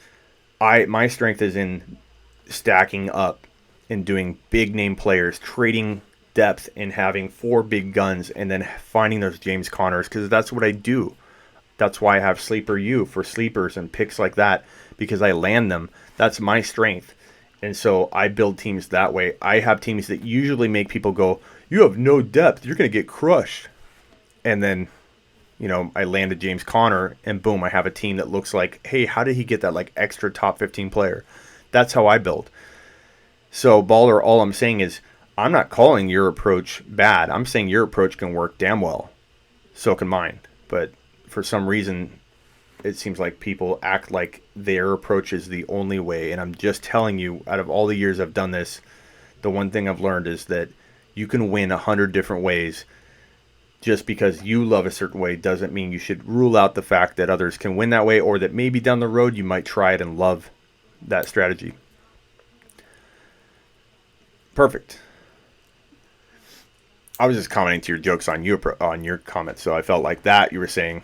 My strength is in stacking up and doing big name players, trading depth and having 4 big guns and then finding those James Connors, because that's what I do. That's why I have Sleeper U for sleepers and picks like that, because I land them. That's my strength. And so I build teams that way. I have teams that usually make people go, you have no depth, you're going to get crushed. And then, I landed James Conner, and boom, I have a team that looks like, hey, how did he get that like extra top 15 player? That's how I build. So, Baller, all I'm saying is, I'm not calling your approach bad. I'm saying your approach can work damn well. So can mine. But for some reason, it seems like people act like their approach is the only way. And I'm just telling you, out of all the years I've done this, the one thing I've learned is that you can win 100 different ways. Just because you love a certain way doesn't mean you should rule out the fact that others can win that way, or that maybe down the road you might try it and love that strategy. Perfect. I was just commenting to your jokes on your comments, so I felt like that you were saying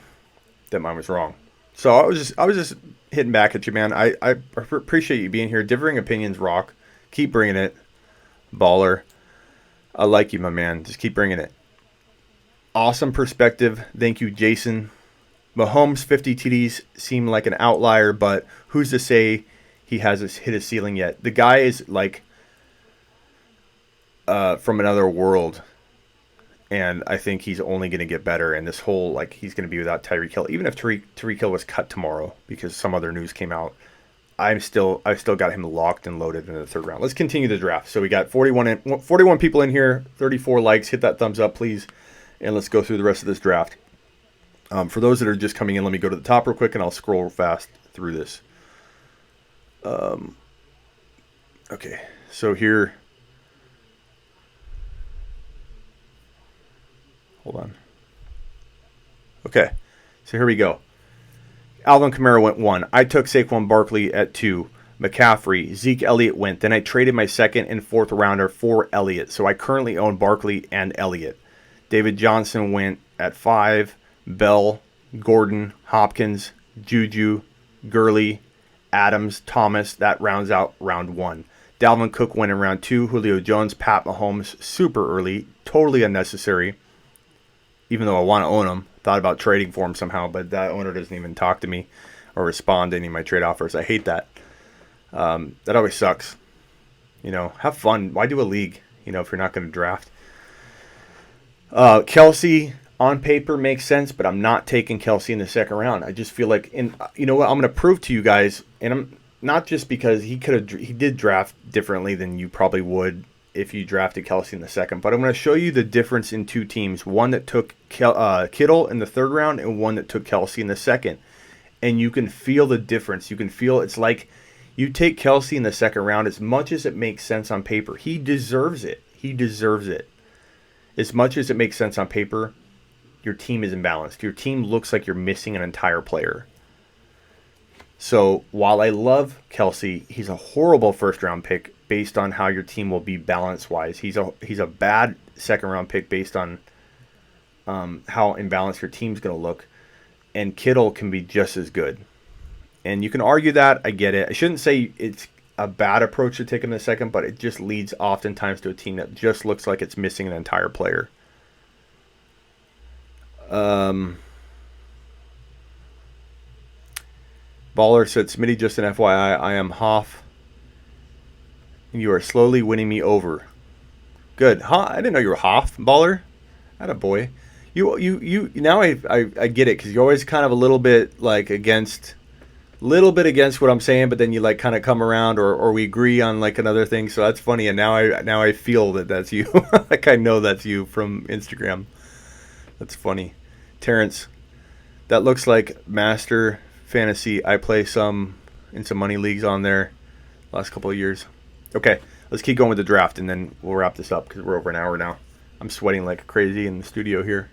that mine was wrong. So I was just hitting back at you, man. I appreciate you being here. Differing opinions rock. Keep bringing it, Baller. I like you, my man. Just keep bringing it. Awesome perspective. Thank you, Jason. Mahomes 50 TDs seem like an outlier, but who's to say he hasn't hit his ceiling yet? The guy is like from another world, and I think he's only going to get better. And this whole, like, he's going to be without Tyreek Hill. Even if Tyreek Hill was cut tomorrow because some other news came out, I've still got him locked and loaded in the third round. Let's continue the draft. So we got 41 people in here, 34 likes. Hit that thumbs up, please, and let's go through the rest of this draft. For those that are just coming in, let me go to the top real quick, and I'll scroll fast through this. Okay, so here, hold on. Okay, so here we go. Alvin Kamara went 1. I took Saquon Barkley at 2. McCaffrey, Zeke Elliott went. Then I traded my second and fourth rounder for Elliott. So I currently own Barkley and Elliott. David Johnson went at 5. Bell, Gordon, Hopkins, Juju, Gurley, Adams, Thomas. That rounds out round 1. Dalvin Cook went in round 2. Julio Jones, Pat Mahomes, super early. Totally unnecessary. Even though I want to own him. Thought about trading for him somehow, but that owner doesn't even talk to me or respond to any of my trade offers. I hate that. That always sucks. Have fun. Why do a league, if you're not going to draft? Kelsey, on paper, makes sense, but I'm not taking Kelsey in the second round. I just feel like, you know what, I'm going to prove to you guys, and I'm not just because he did draft differently than you probably would if you drafted Kelsey in the second, but I'm going to show you the difference in two teams. One that took Kittle in the third round and one that took Kelsey in the second. And you can feel the difference. You can feel it's like you take Kelsey in the second round as much as it makes sense on paper. He deserves it. He deserves it. As much as it makes sense on paper, your team is imbalanced. Your team looks like you're missing an entire player. So while I love Kelsey, he's a horrible first-round pick based on how your team will be balance-wise. He's a bad second-round pick based on how imbalanced your team's going to look. And Kittle can be just as good. And you can argue that. I get it. I shouldn't say it's a bad approach to take him in the second, but it just leads oftentimes to a team that just looks like it's missing an entire player. Baller said, Smitty, just an FYI, I am Hoff. You are slowly winning me over. Good. Huh? I didn't know you were Hoff, Baller. Attaboy. You now I get it, because you're always kind of a little bit against what I'm saying, but then you kind of come around or we agree on another thing, so that's funny. And now I feel that that's you. I know that's you from Instagram. That's funny. Terrence, that looks like Master Fantasy. I play in some money leagues on there last couple of years. Okay, let's keep going with the draft, and then we'll wrap this up because we're over an hour now. I'm sweating like crazy in the studio here.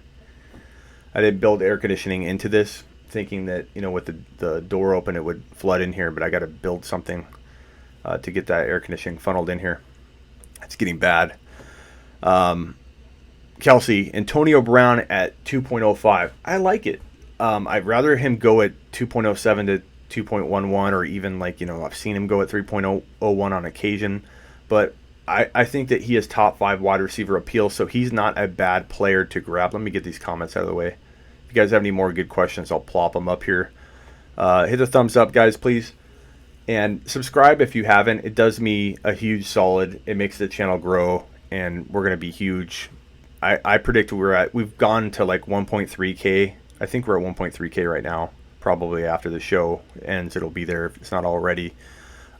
I didn't build air conditioning into this, thinking that with the door open it would flood in here, but I got to build something to get that air conditioning funneled in here. It's getting bad. Kelsey, Antonio Brown at 2.05. I like it. I'd rather him go at 2.07 to 2.11, or even I've seen him go at 3.01 on occasion, but I think that he has top 5 wide receiver appeal, so he's not a bad player to grab. Let me get these comments out of the way. If you guys have any more good questions, I'll plop them up here. Hit the thumbs up, guys, please. And subscribe if you haven't. It does me a huge solid. It makes the channel grow, and we're going to be huge. I predict we've gone to 1.3K. I think we're at 1.3K right now. Probably after the show ends, it'll be there if it's not already.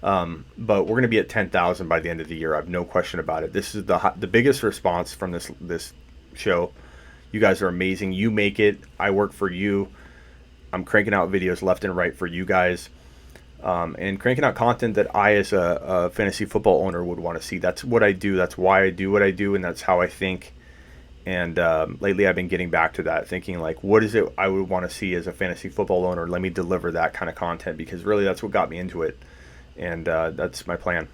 But we're going to be at 10,000 by the end of the year. I have no question about it. This is the biggest response from this show. You guys are amazing. You make it. I work for you. I'm cranking out videos left and right for you guys, and cranking out content that I, as a fantasy football owner, would want to see. That's what I do. That's why I do what I do, and that's how I think. And lately I've been getting back to that, thinking what is it I would want to see as a fantasy football owner? Let me deliver that kind of content, because really that's what got me into it. And that's my plan,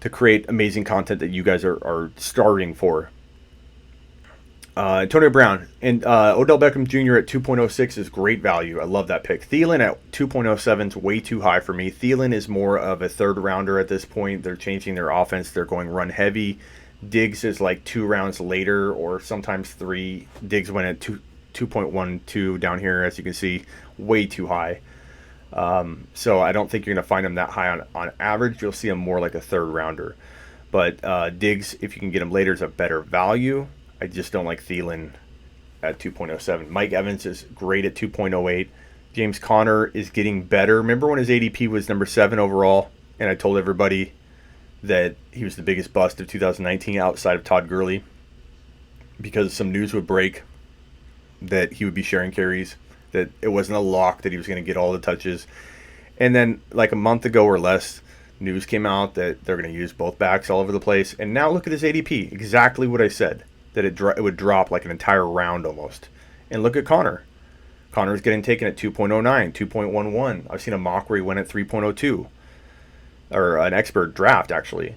to create amazing content that you guys are starving for. Antonio Brown and Odell Beckham Jr. at 2.06 is great value. I love that pick. Thielen at 2.07 is way too high for me. Thielen is more of a third rounder at this point. They're changing their offense. They're going run heavy. Diggs is 2 rounds later, or sometimes 3. Diggs went at 2.12 down here, as you can see, way too high. So I don't think you're going to find him that high on average. You'll see him more like a third rounder. But Diggs, if you can get him later, is a better value. I just don't like Thielen at 2.07. Mike Evans is great at 2.08. James Conner is getting better. Remember when his ADP was number 7 overall, and I told everybody that he was the biggest bust of 2019 outside of Todd Gurley because some news would break that he would be sharing carries, that it wasn't a lock that he was going to get all the touches. And then like a month ago or less, news came out that they're going to use both backs all over the place. And now look at his ADP, exactly what I said, that it would drop like an entire round almost. And look at Connor. Connor's getting taken at 2.09, 2.11. I've seen a mock where he went at 3.02, or an expert draft actually.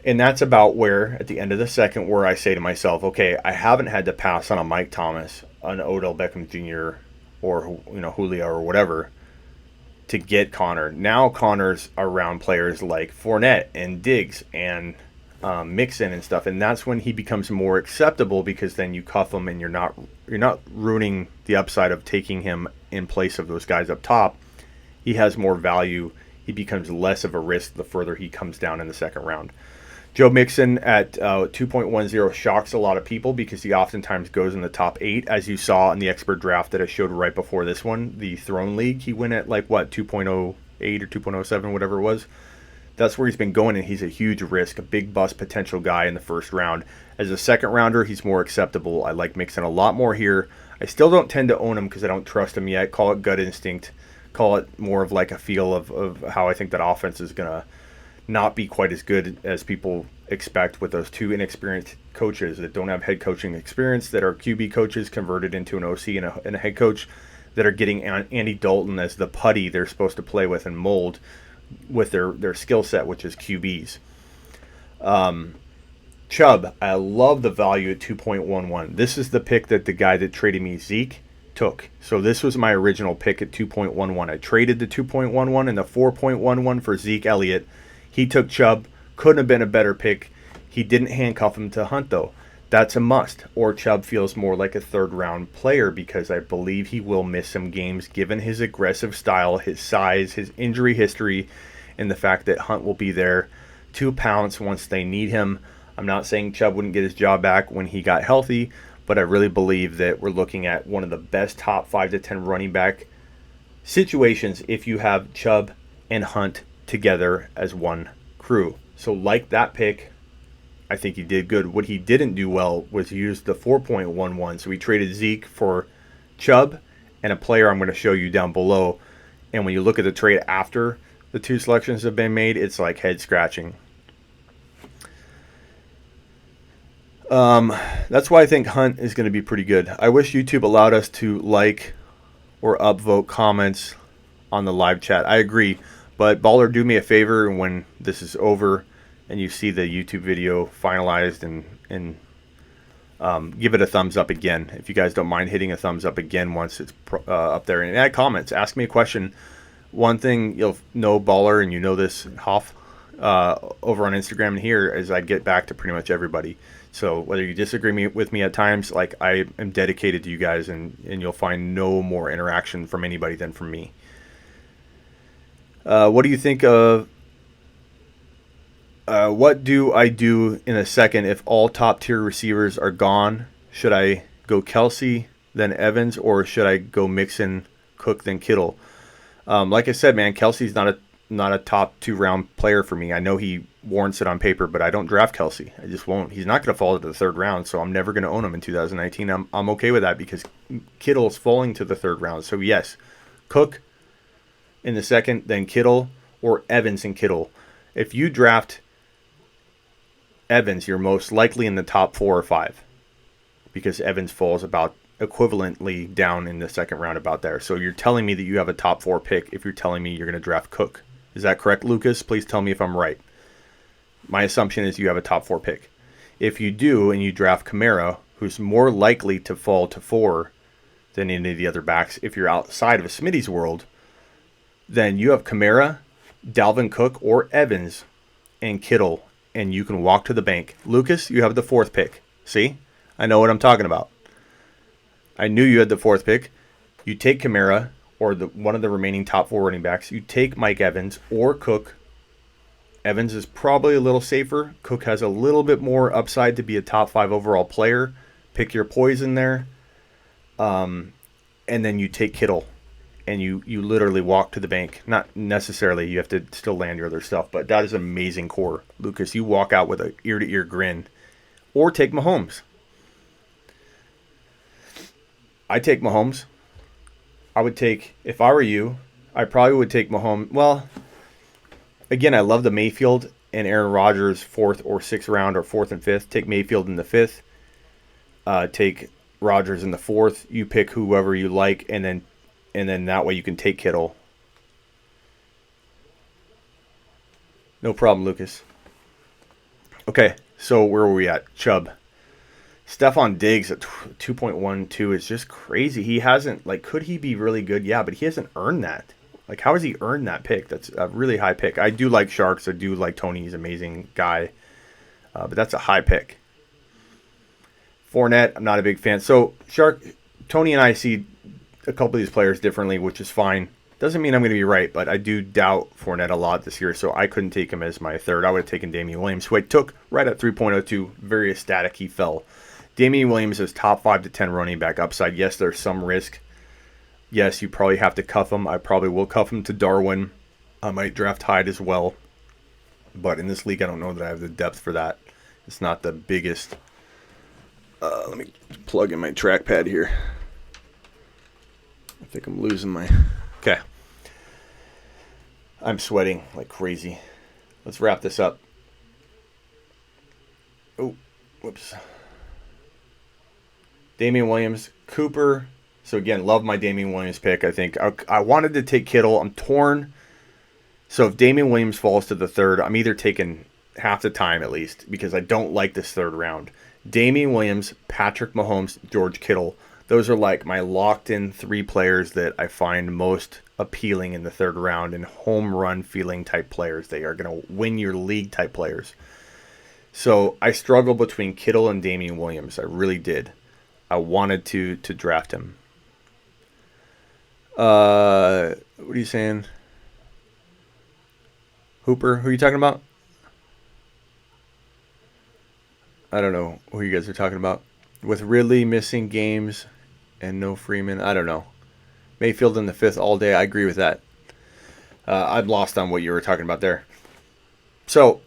And that's about where, at the end of the second, where I say to myself, okay, I haven't had to pass on a Mike Thomas, an Odell Beckham Jr., or Julio or whatever to get Connor. Now Connor's around players like Fournette and Diggs and Mixon and stuff, and that's when he becomes more acceptable, because then you cuff him and you're not ruining the upside of taking him in place of those guys up top. He has more value. He becomes less of a risk the further he comes down in the second round. Joe Mixon at 2.10 shocks a lot of people because he oftentimes goes in the top 8, as you saw in the expert draft that I showed right before this one, the Throne League. He went at 2.08 or 2.07, whatever it was. That's where he's been going, and he's a huge risk, a big bust potential guy in the first round. As a second rounder, he's more acceptable. I like Mixon a lot more here. I still don't tend to own him because I don't trust him yet. Call it gut instinct. Call it more of like a feel of how I think that offense is going to not be quite as good as people expect with those two inexperienced coaches that don't have head coaching experience, that are QB coaches converted into an OC and a head coach, that are getting Andy Dalton as the putty they're supposed to play with and mold with their skill set, which is QBs. Chubb, I love the value at 2.11. This is the pick that the guy that traded me, Zeke, took. So this was my original pick at 2.11. I traded the 2.11 and the 4.11 for Zeke Elliott. He took Chubb. Couldn't have been a better pick. He didn't handcuff him to Hunt, though. That's a must. Or Chubb feels more like a third-round player, because I believe he will miss some games given his aggressive style, his size, his injury history, and the fact that Hunt will be there to pounce once they need him. I'm not saying Chubb wouldn't get his job back when he got healthy, but I really believe that we're looking at one of the best top 5 to 10 running back situations if you have Chubb and Hunt together as one crew. So like that pick, I think he did good. What he didn't do well was use the 4.11. So he traded Zeke for Chubb and a player I'm going to show you down below. And when you look at the trade after the two selections have been made, it's like head scratching. That's why I think Hunt is going to be pretty good. I wish YouTube allowed us to like or upvote comments on the live chat. I agree. But Baller, do me a favor, when this is over and you see the YouTube video finalized, and give it a thumbs up again. If you guys don't mind hitting a thumbs up again once it's up there. And add comments. Ask me a question. One thing you'll know, Baller, and you know this, Hoff, over on Instagram and here, is I get back to pretty much everybody. So whether you disagree with me at times, like, I am dedicated to you guys, and you'll find no more interaction from anybody than from me. What do you think of what do I do in a second if all top tier receivers are gone? Should I go Kelsey, then Evans, or should I go Mixon, Cook, then Kittle? Like I said, man, Kelsey's not a top 2 round player for me. I know he warrants it on paper, but I don't draft Kelsey. I just won't. He's not going to fall to the 3rd round, so I'm never going to own him in 2019. I'm okay with that because Kittle's falling to the 3rd round. So yes, Cook in the 2nd, then Kittle, or Evans and Kittle. If you draft Evans, you're most likely in the top 4 or 5, because Evans falls about equivalently down in the 2nd round, about there. So you're telling me that you have a top 4 pick if you're telling me you're going to draft Cook. Is that correct, Lucas? Please tell me if I'm right. My assumption is you have a top 4 pick. If you do, and you draft Kamara, who's more likely to fall to 4 than any of the other backs, if you're outside of Smitty's world, then you have Kamara, Dalvin Cook, or Evans and Kittle, and you can walk to the bank. Lucas, you have the 4th pick. See? I know what I'm talking about. I knew you had the 4th pick. You take Kamara or one of the remaining top 4 running backs. You take Mike Evans or Cook. Evans is probably a little safer. Cook has a little bit more upside to be a top 5 overall player. Pick your poison there. And then you take Kittle. And you literally walk to the bank. Not necessarily. You have to still land your other stuff. But that is an amazing core. Lucas, you walk out with an ear-to-ear grin. Or take Mahomes. I take Mahomes. I would take, if I were you, I probably would take Mahomes. Well, again, I love the Mayfield and Aaron Rodgers 4th or 6th round or 4th and 5th. Take Mayfield in the 5th. Take Rodgers in the 4th. You pick whoever you like, and then that way you can take Kittle. No problem, Lucas. Okay, so where were we at? Chubb. Stephon Diggs at 2.12 is just crazy. He hasn't, could he be really good? Yeah, but he hasn't earned that. How has he earned that pick? That's a really high pick. I do like Sharks. I do like Tony. He's an amazing guy. But that's a high pick. Fournette, I'm not a big fan. So, Tony and I see a couple of these players differently, which is fine. Doesn't mean I'm going to be right, but I do doubt Fournette a lot this year, so I couldn't take him as my 3rd. I would have taken Damian Williams, who I took right at 3.02. Very ecstatic he fell. Damian Williams is top 5 to 10 running back upside. Yes, there's some risk. Yes, you probably have to cuff him. I probably will cuff him to Darwin. I might draft Hyde as well. But in this league, I don't know that I have the depth for that. It's not the biggest. Let me plug in my trackpad here. I think I'm losing my... Okay. I'm sweating like crazy. Let's wrap this up. Oh, whoops. Damian Williams, Cooper. So again, love my Damian Williams pick. I think I wanted to take Kittle. I'm torn. So if Damian Williams falls to the 3rd, I'm either taking half the time at least because I don't like this 3rd round. Damian Williams, Patrick Mahomes, George Kittle. Those are my locked-in 3 players that I find most appealing in the 3rd round and home run feeling type players. They are going to win your league type players. So I struggle between Kittle and Damian Williams. I really did. I wanted to draft him. What are you saying? Hooper, who are you talking about? I don't know who you guys are talking about. With Ridley missing games and no Freeman, I don't know. Mayfield in the 5th all day. I agree with that. I'm lost on what you were talking about there. So,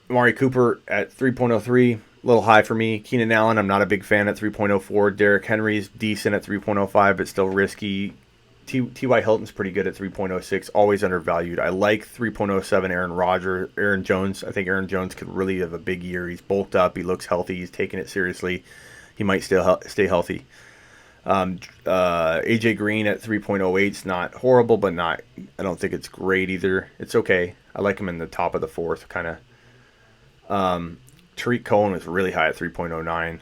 Amari Cooper at 3.03, a little high for me. Keenan Allen, I'm not a big fan at 3.04. Derrick Henry's decent at 3.05, but still risky. T.Y. Hilton's pretty good at 3.06, always undervalued. I like 3.07 Aaron Jones. I think Aaron Jones could really have a big year. He's bulked up. He looks healthy. He's taking it seriously. He might still stay healthy. AJ Green at 3.08 is not horrible, but I don't think it's great either. It's okay. I like him in the top of the 4th, kind of. Tariq Cohen was really high at 3.09.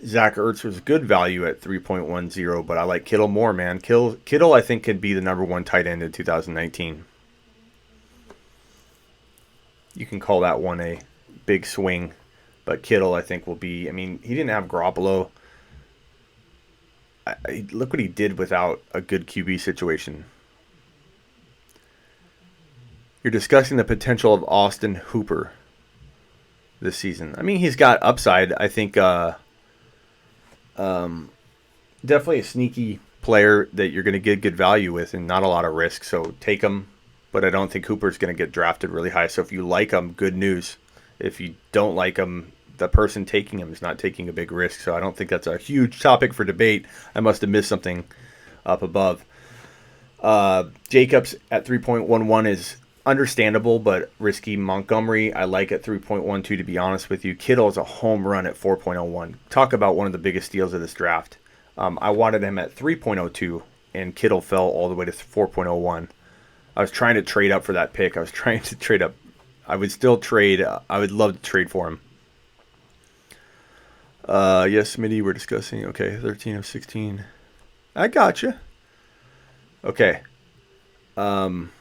Zach Ertz was good value at 3.10, but I like Kittle more, man. Kittle, I think, could be the number 1 tight end in 2019. You can call that one a big swing, but Kittle, I think, will be... I mean, he didn't have Garoppolo. Look what he did without a good QB situation. You're discussing the potential of Austin Hooper this season. I mean, he's got upside. I think... definitely a sneaky player that you're going to get good value with and not a lot of risk. So take him, but I don't think Hooper's going to get drafted really high. So if you like him, good news. If you don't like him, the person taking him is not taking a big risk. So I don't think that's a huge topic for debate. I must have missed something up above. Jacobs at 3.11 is understandable, but risky. Montgomery, I like at 3.12, to be honest with you. Kittle is a home run at 4.01. Talk about one of the biggest steals of this draft. I wanted him at 3.02, and Kittle fell all the way to 4.01. I was trying to trade up for that pick. I was trying to trade up. I would still trade. I would love to trade for him. Yes, Smitty, we're discussing. Okay, 13 of 16. I gotcha. Okay. I'm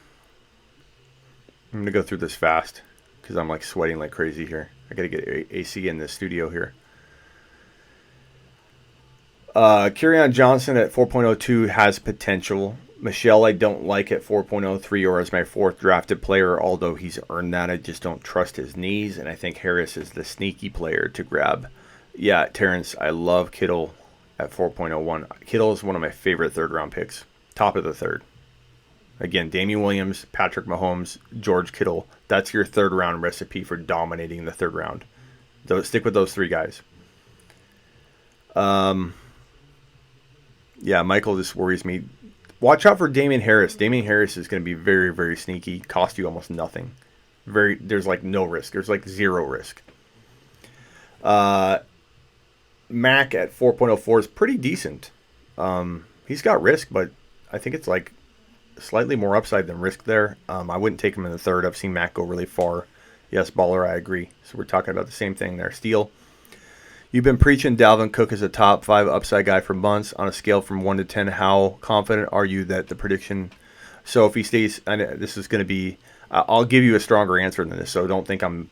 going to go through this fast because I'm like sweating like crazy here. I got to get AC in the studio here. Kerryon Johnson at 4.02 has potential. Michelle, I don't like at 4.03 or as my fourth drafted player, although he's earned that. I just don't trust his knees, and I think Harris is the sneaky player to grab. Yeah, Terrence, I love Kittle at 4.01. Kittle is one of my favorite third-round picks, top of the third. Again, Damian Williams, Patrick Mahomes, George Kittle. That's your third-round recipe for dominating the third round. Stick with those three guys. Yeah, Michael just worries me. Watch out for Damian Harris. Damian Harris is going to be very, very sneaky. Cost you almost nothing. There's like no risk. There's like zero risk. Mac at 4.04 is pretty decent. He's got risk, but I think it's like slightly more upside than risk there. I wouldn't take him in the third. I've seen Mac go really far. Yes, baller, I agree. So we're talking about the same thing there. Steele. You've been preaching Dalvin Cook as a top 5 upside guy for months. On a scale from 1 to 10, how confident are you that the prediction? So if he stays, this is going to be, I'll give you a stronger answer than this, so don't think I'm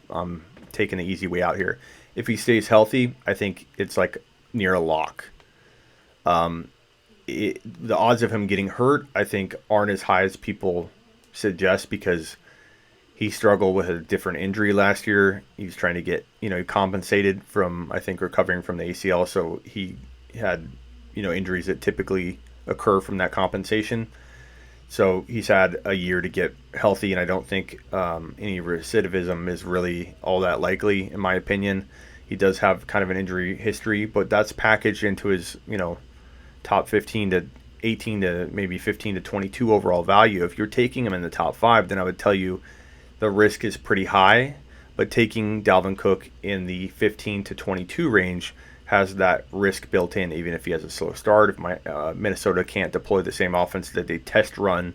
taking the easy way out here. If he stays healthy, I think it's like near a lock. The odds of him getting hurt, I think, aren't as high as people suggest because he struggled with a different injury last year. He was trying to get, compensated from, I think, recovering from the ACL. So he had, injuries that typically occur from that compensation. So he's had a year to get healthy, and I don't think any recidivism is really all that likely, in my opinion. He does have kind of an injury history, but that's packaged into his, top 15 to 18 to maybe 15 to 22 overall value. If you're taking him in the top 5, then I would tell you the risk is pretty high, but taking Dalvin Cook in the 15 to 22 range has that risk built in, even if he has a slow start. If Minnesota can't deploy the same offense that they test run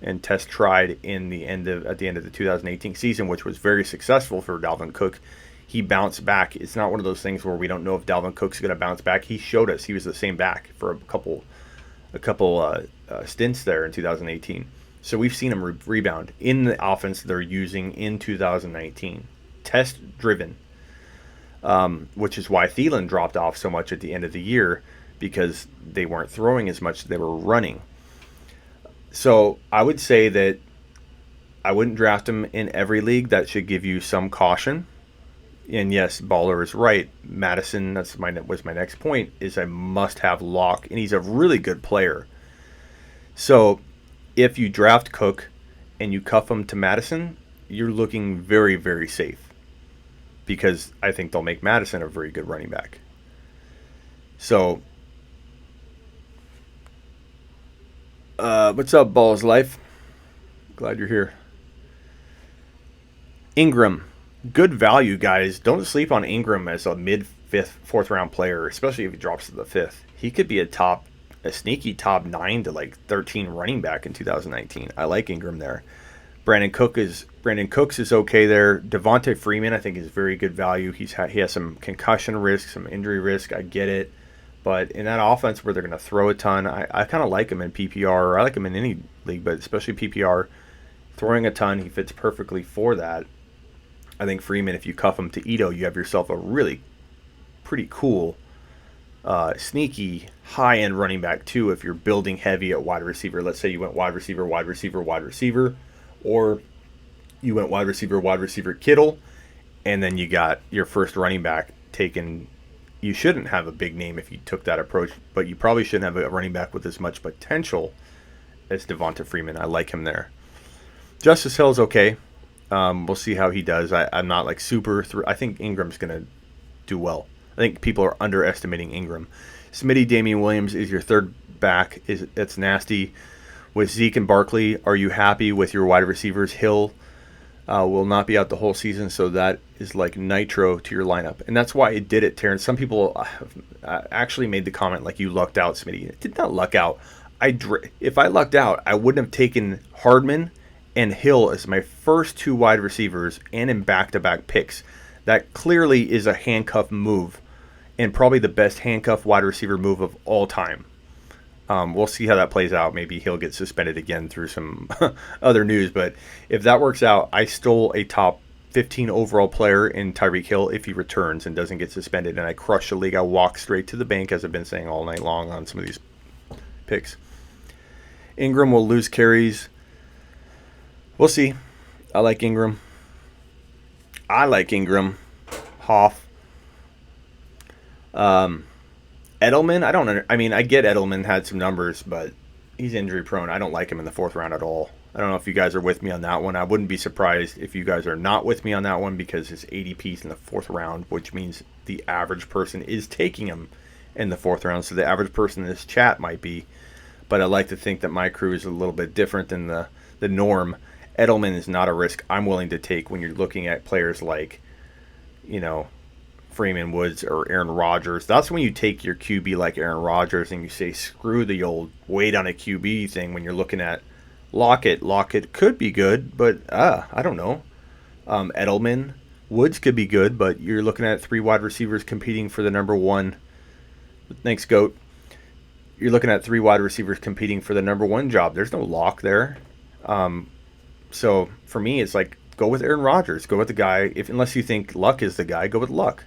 and test tried at the end of the 2018 season, which was very successful for Dalvin Cook, he bounced back. It's not one of those things where we don't know if Dalvin Cook's going to bounce back. He showed us he was the same back for a couple stints there in 2018. So we've seen him rebound in the offense they're using in 2019. Test-driven, which is why Thielen dropped off so much at the end of the year because they weren't throwing as much as they were running. So I would say that I wouldn't draft him in every league. That should give you some caution. And yes, Baller is right. Madison, was my next point, is a must-have lock, and he's a really good player. So if you draft Cook and you cuff him to Madison, you're looking very, very safe because I think they'll make Madison a very good running back. So, what's up, Balls Life? Glad you're here. Ingram, good value, guys. Don't sleep on Ingram as a mid-fifth, fourth-round player, especially if he drops to the fifth. He could be a sneaky top 9 to like 13 running back in 2019. I like Ingram there. Brandon Cooks is okay there. Devonta Freeman, I think, is very good value. He has some concussion risk, some injury risk. I get it. But in that offense where they're going to throw a ton, I kind of like him in PPR, or I like him in any league, but especially PPR. Throwing a ton, he fits perfectly for that. I think Freeman, if you cuff him to Ito, you have yourself a really pretty cool sneaky high-end running back too if you're building heavy at wide receiver. Let's say you went wide receiver, or you went wide receiver, Kittle, and then you got your first running back taken. You shouldn't have a big name if you took that approach, but you probably shouldn't have a running back with as much potential as Devonta Freeman. I like him there. Justice Hill's okay. We'll see how he does. I'm not like super I think Ingram's going to do well. I think people are underestimating Ingram. Smitty, Damian Williams is your third back. It's nasty. With Zeke and Barkley, are you happy with your wide receivers? Hill will not be out the whole season, so that is like nitro to your lineup. And that's why it did it, Terrence. Some people actually made the comment like you lucked out, Smitty. It did not luck out. If I lucked out, I wouldn't have taken Hardman and Hill as my first 2 wide receivers and in back-to-back picks. That clearly is a handcuff move, and probably the best handcuff wide receiver move of all time. We'll see how that plays out. Maybe he'll get suspended again through some other news. But if that works out, I stole a top 15 overall player in Tyreek Hill if he returns and doesn't get suspended, and I crush the league. I walk straight to the bank, as I've been saying all night long on some of these picks. Ingram will lose carries. We'll see. I like Ingram. Hoff. Edelman, I get Edelman had some numbers, but he's injury prone. I don't like him in the 4th round at all. I don't know if you guys are with me on that one. I wouldn't be surprised if you guys are not with me on that one, because his ADP is in the 4th round, which means the average person is taking him in the 4th round. So the average person in this chat might be, but I like to think that my crew is a little bit different than the norm. Edelman is not a risk I'm willing to take when you're looking at players like, Freeman, Woods, or Aaron Rodgers. That's when you take your QB like Aaron Rodgers and you say, screw the old wait on a QB thing when you're looking at Lockett. Lockett could be good, but I don't know. Edelman, Woods could be good, but you're looking at 3 wide receivers competing for the number 1. Thanks, Goat. You're looking at 3 wide receivers competing for the number 1 job. There's no lock there. So for me, it's like, go with Aaron Rodgers. Go with the guy. Unless you think Luck is the guy, go with Luck.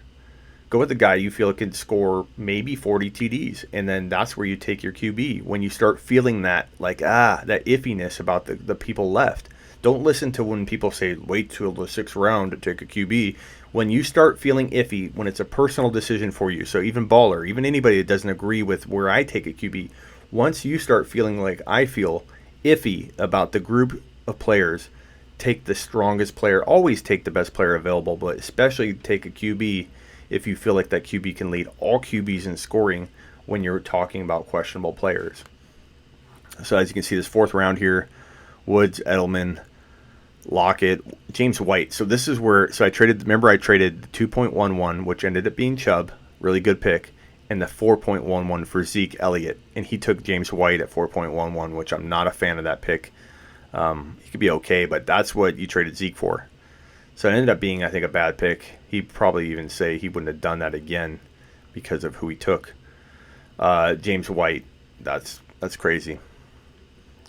Go with the guy you feel can score maybe 40 TDs, and then that's where you take your QB. When you start feeling that, that iffiness about the people left. Don't listen to when people say, wait till the 6th round to take a QB. When you start feeling iffy, when it's a personal decision for you, so even Baller, even anybody that doesn't agree with where I take a QB, once you start feeling like I feel iffy about the group of players, take the strongest player. Always take the best player available, but especially take a QB if you feel like that QB can lead all QBs in scoring when you're talking about questionable players. So as you can see, this 4th round here, Woods, Edelman, Lockett, James White. So this is where, I traded the 2.11, which ended up being Chubb, really good pick, and the 4.11 for Zeke Elliott. And he took James White at 4.11, which I'm not a fan of that pick. He could be okay, but that's what you traded Zeke for. So it ended up being, I think, a bad pick. He'd probably even say he wouldn't have done that again because of who he took. James White, that's crazy.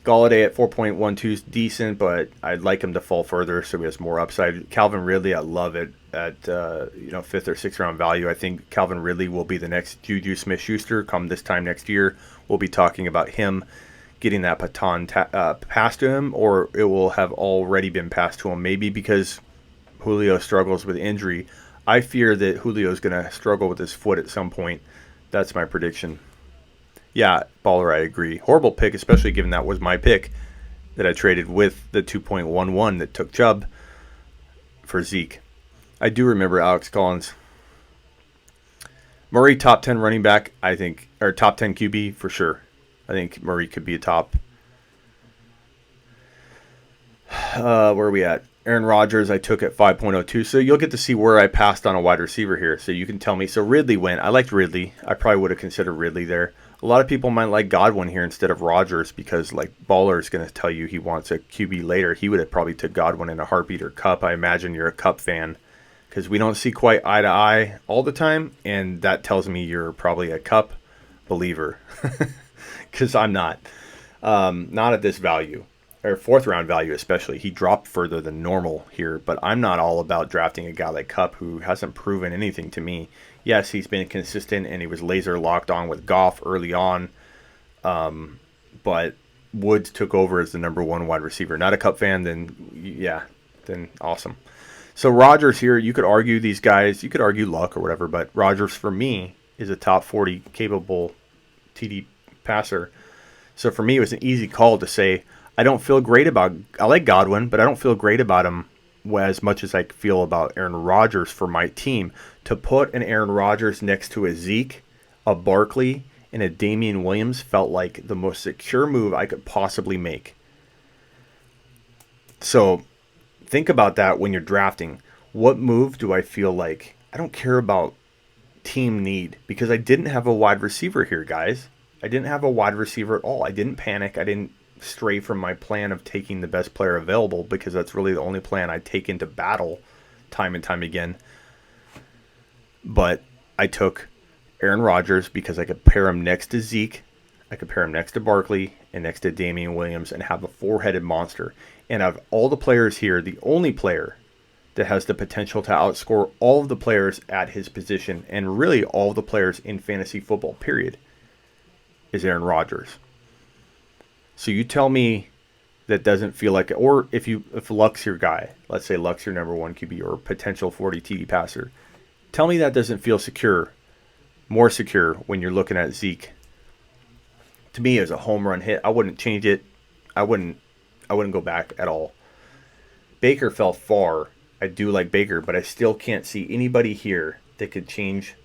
Galladay at 4.12 is decent, but I'd like him to fall further so he has more upside. Calvin Ridley, I love it at 5th or 6th round value. I think Calvin Ridley will be the next Juju Smith-Schuster come this time next year. We'll be talking about him getting that baton passed to him, or it will have already been passed to him, maybe because Julio struggles with injury. I fear that Julio is going to struggle with his foot at some point. That's my prediction. Yeah, Baller, I agree. Horrible pick, especially given that was my pick that I traded with the 2.11 that took Chubb for Zeke. I do remember Alex Collins. Murray, top 10 running back, I think, or top 10 QB for sure. I think Murray could be a top. Where are we at? Aaron Rodgers, I took at 5.02. So you'll get to see where I passed on a wide receiver here. So you can tell me. So Ridley went. I liked Ridley. I probably would have considered Ridley there. A lot of people might like Godwin here instead of Rodgers because, Baller is going to tell you he wants a QB later. He would have probably took Godwin in a heartbeat or Cup. I imagine you're a Cup fan because we don't see quite eye to eye all the time. And that tells me you're probably a Cup believer because I'm not. Not at this value. Or 4th round value especially. He dropped further than normal here, but I'm not all about drafting a guy like Kupp who hasn't proven anything to me. Yes, he's been consistent and he was laser locked on with Goff early on, but Woods took over as the number 1 wide receiver. Not a Kupp fan, then awesome. So Rodgers here, you could argue these guys, you could argue Luck or whatever, but Rodgers for me is a top 40 capable TD passer. So for me, it was an easy call to say, I like Godwin, but I don't feel great about him as much as I feel about Aaron Rodgers for my team. To put an Aaron Rodgers next to a Zeke, a Barkley, and a Damian Williams felt like the most secure move I could possibly make. So think about that when you're drafting. What move do I feel like? I don't care about team need because I didn't have a wide receiver here, guys. I didn't have a wide receiver at all. I didn't panic. I didn't stray from my plan of taking the best player available because that's really the only plan I take into battle time and time again. But I took Aaron Rodgers because I could pair him next to Zeke, I could pair him next to Barkley and next to Damian Williams and have a 4-headed monster. And of all the players here, the only player that has the potential to outscore all of the players at his position and really all the players in fantasy football, period, is Aaron Rodgers. So you tell me that doesn't feel like it. Or if Luck's your guy, let's say Luck's your number one QB or potential 40 TD passer, tell me that doesn't feel secure, more secure when you're looking at Zeke. To me, as a home run hit, I wouldn't change it. I wouldn't go back at all. Baker fell far. I do like Baker, but I still can't see anybody here that could change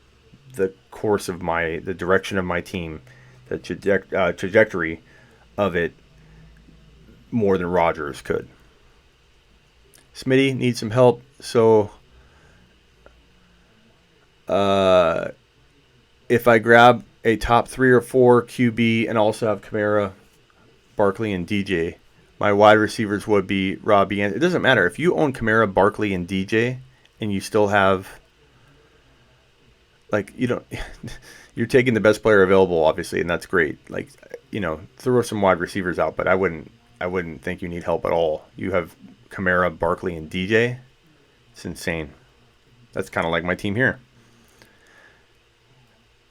the course of the direction of my team, the trajectory of it more than Rodgers could. Smitty needs some help, so if I grab a top 3 or 4 QB and also have Kamara, Barkley, and DJ, my wide receivers would be Robbie. And it doesn't matter if you own Kamara, Barkley, and DJ, and you still have you're taking the best player available, obviously, and that's great. Throw some wide receivers out, but I wouldn't think you need help at all. You have Kamara, Barkley, and DJ. It's insane. That's kind of like my team here.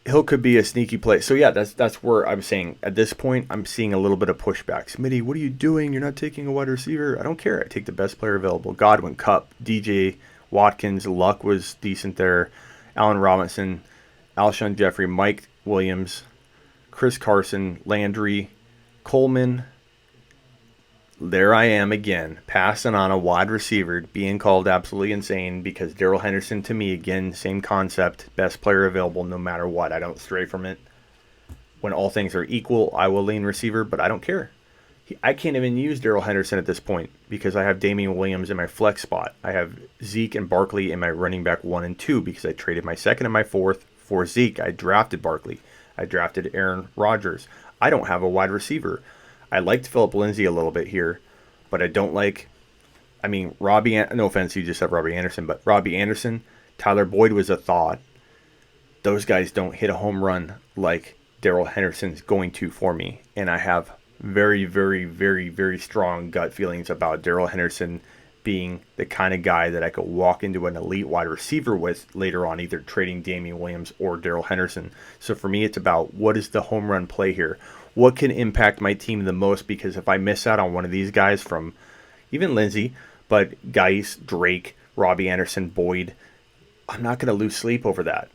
Hill could be a sneaky play. So yeah, that's where I'm saying at this point I'm seeing a little bit of pushback. Smitty, what are you doing? You're not taking a wide receiver. I don't care. I take the best player available. Godwin, Kupp, DJ, Watkins, Luck was decent there. Allen Robinson, Alshon Jeffrey, Mike Williams, Chris Carson, Landry, Coleman. There I am again, passing on a wide receiver, being called absolutely insane because Darrell Henderson, to me, again, same concept, best player available no matter what. I don't stray from it. When all things are equal, I will lean receiver, but I don't care. I can't even use Darrell Henderson at this point because I have Damian Williams in my flex spot. I have Zeke and Barkley in my running back 1 and 2 because I traded my second and my fourth for Zeke. I drafted Barkley. I drafted Aaron Rodgers. I don't have a wide receiver. I liked Philip Lindsay a little bit here, but I don't like, Robbie, no offense, you just said Robbie Anderson, but Robbie Anderson, Tyler Boyd was a thought. Those guys don't hit a home run like Darrell Henderson's going to for me. And I have very, very, very, very strong gut feelings about Darrell Henderson being the kind of guy that I could walk into an elite wide receiver with later on, either trading Damian Williams or Darrell Henderson. So for me, it's about what is the home run play here? What can impact my team the most? Because if I miss out on one of these guys from even Lindsey, but Geis, Drake, Robbie Anderson, Boyd, I'm not going to lose sleep over that.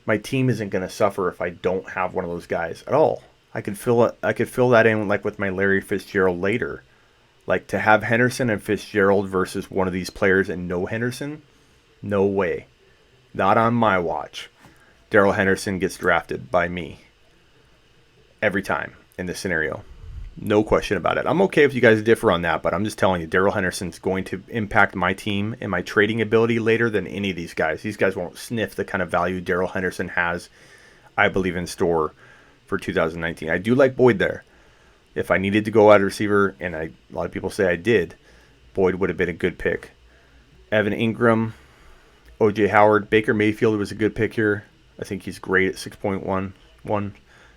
My team isn't going to suffer if I don't have one of those guys at all. I could fill that in like with my Larry Fitzgerald later. Like to have Henderson and Fitzgerald versus one of these players and no Henderson? No way. Not on my watch. Darrell Henderson gets drafted by me. Every time in this scenario. No question about it. I'm okay if you guys differ on that, but I'm just telling you, Darrell Henderson's going to impact my team and my trading ability later than any of these guys. These guys won't sniff the kind of value Darrell Henderson has, I believe, in store for 2019. I do like Boyd there. If I needed to go wide receiver, and a lot of people say I did, Boyd would have been a good pick. Evan Ingram, O.J. Howard, Baker Mayfield was a good pick here. I think he's great at 6.11.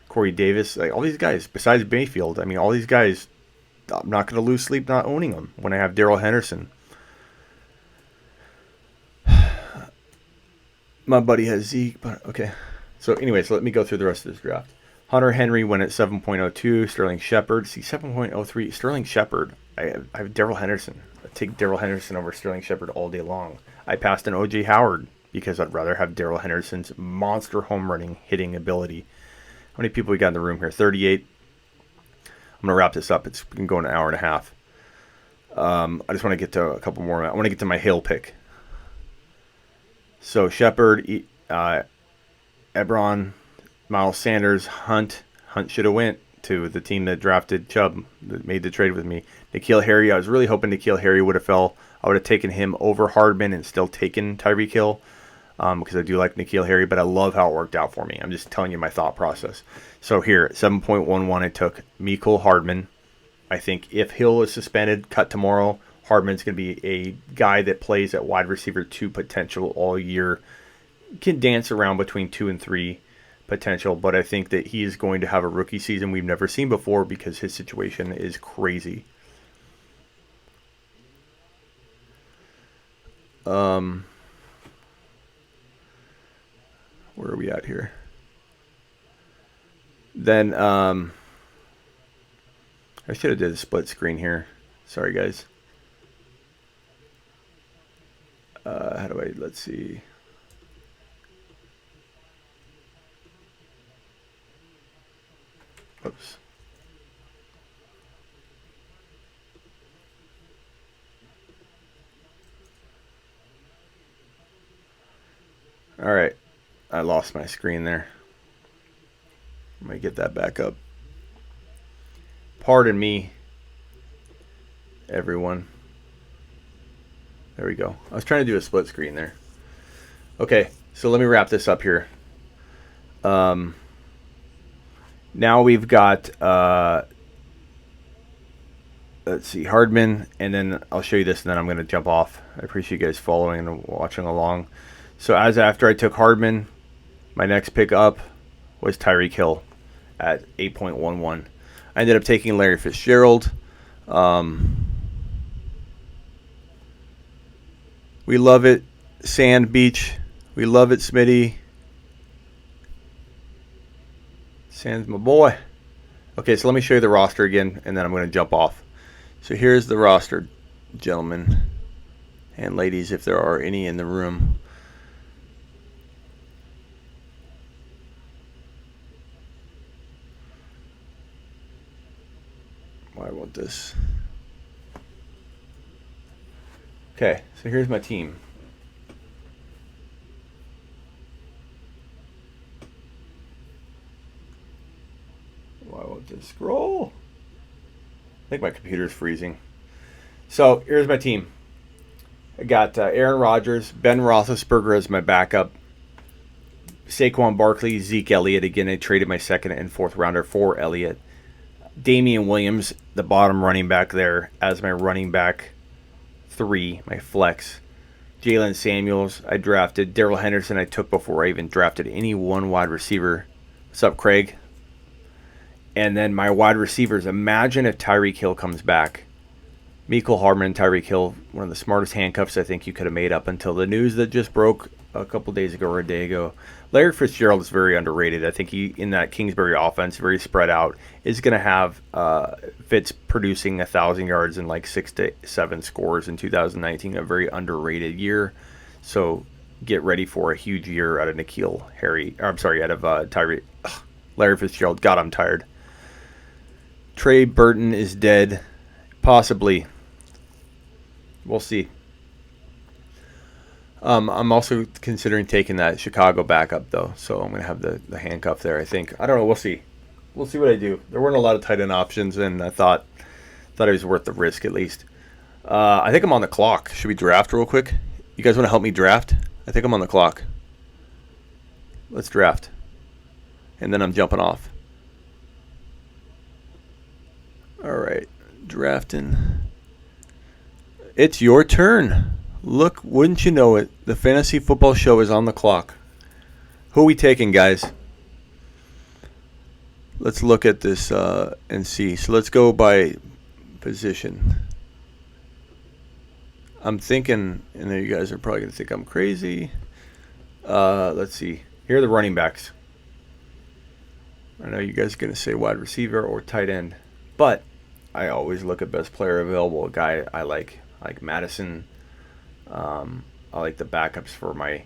Corey Davis, all these guys, besides Mayfield, all these guys, I'm not going to lose sleep not owning them when I have Darrell Henderson. My buddy has Zeke, but okay. So anyways, let me go through the rest of this draft. Hunter Henry went at 7.02. Sterling Shepard, 7.03. Sterling Shepard, I have Darrell Henderson. I take Darrell Henderson over Sterling Shepard all day long. I passed an O.J. Howard because I'd rather have Darrell Henderson's monster home running hitting ability. How many people we got in the room here? 38. I'm going to wrap this up. It's been going an hour and a half. I just want to get to a couple more. I want to get to my Hill pick. So Shepard, Ebron, Miles Sanders, Hunt. Hunt should have went to the team that drafted Chubb, that made the trade with me. N'Keal Harry, I was really hoping N'Keal Harry would have fell. I would have taken him over Hardman and still taken Tyreek Hill. Because I do like N'Keal Harry, but I love how it worked out for me. I'm just telling you my thought process. So here, at 7.11, I took Mecole Hardman. I think if Hill is suspended, cut tomorrow, Hardman's going to be a guy that plays at wide receiver 2 potential all year. Can dance around between 2 and 3 potential, but I think that he is going to have a rookie season we've never seen before because his situation is crazy. Where are we at here? Then I should have did a split screen here. Sorry, guys. How do I? Let's see. Oops. All right. I lost my screen there. Let me get that back up. Pardon me, everyone. There we go. I was trying to do a split screen there. Okay, so let me wrap this up here. Now we've got, let's see, Hardman, and then I'll show you this, and then I'm going to jump off. I appreciate you guys following and watching along. So as after I took Hardman, my next pick up was Tyreek Hill at 8.11. I ended up taking Larry Fitzgerald. We love it, Sand Beach. We love it, Smitty. Sand's my boy. Okay, so let me show you the roster again, and then I'm going to jump off. So here's the roster, gentlemen and ladies, if there are any in the room. Why won't this? Okay, so here's my team. Why won't this scroll? I think my computer's freezing. So here's my team. I got Aaron Rodgers, Ben Roethlisberger as my backup, Saquon Barkley, Zeke Elliott. Again, I traded my second and fourth rounder for Elliott. Damian Williams, the bottom running back there, as my running back 3, my flex. Jalen Samuels, I drafted. Darrell Henderson, I took before I even drafted any one wide receiver. What's up, Craig? And then my wide receivers, imagine if Tyreek Hill comes back. Mecole Hardman and Tyreek Hill, one of the smartest handcuffs I think you could have made up until the news that just broke a couple days ago or a day ago. Larry Fitzgerald is very underrated. I think he, in that Kingsbury offense, very spread out, is going to have Fitz producing 1,000 yards and like 6 to 7 scores in 2019, a very underrated year. So get ready for a huge year out of Larry Fitzgerald. God, I'm tired. Trey Burton is dead. Possibly. We'll see. I'm also considering taking that Chicago backup, though. So I'm going to have the handcuff there, I think. I don't know. We'll see. We'll see what I do. There weren't a lot of tight end options, and I thought it was worth the risk at least. I think I'm on the clock. Should we draft real quick? You guys want to help me draft? I think I'm on the clock. Let's draft. And then I'm jumping off. All right. Drafting. It's your turn. Look, wouldn't you know it, the Fantasy Football Show is on the clock. Who are we taking, guys? Let's look at this and see. So let's go by position. I'm thinking, and you guys are probably going to think I'm crazy. Let's see. Here are the running backs. I know you guys are going to say wide receiver or tight end, but I always look at best player available. A guy I like Madison. I like the backups for my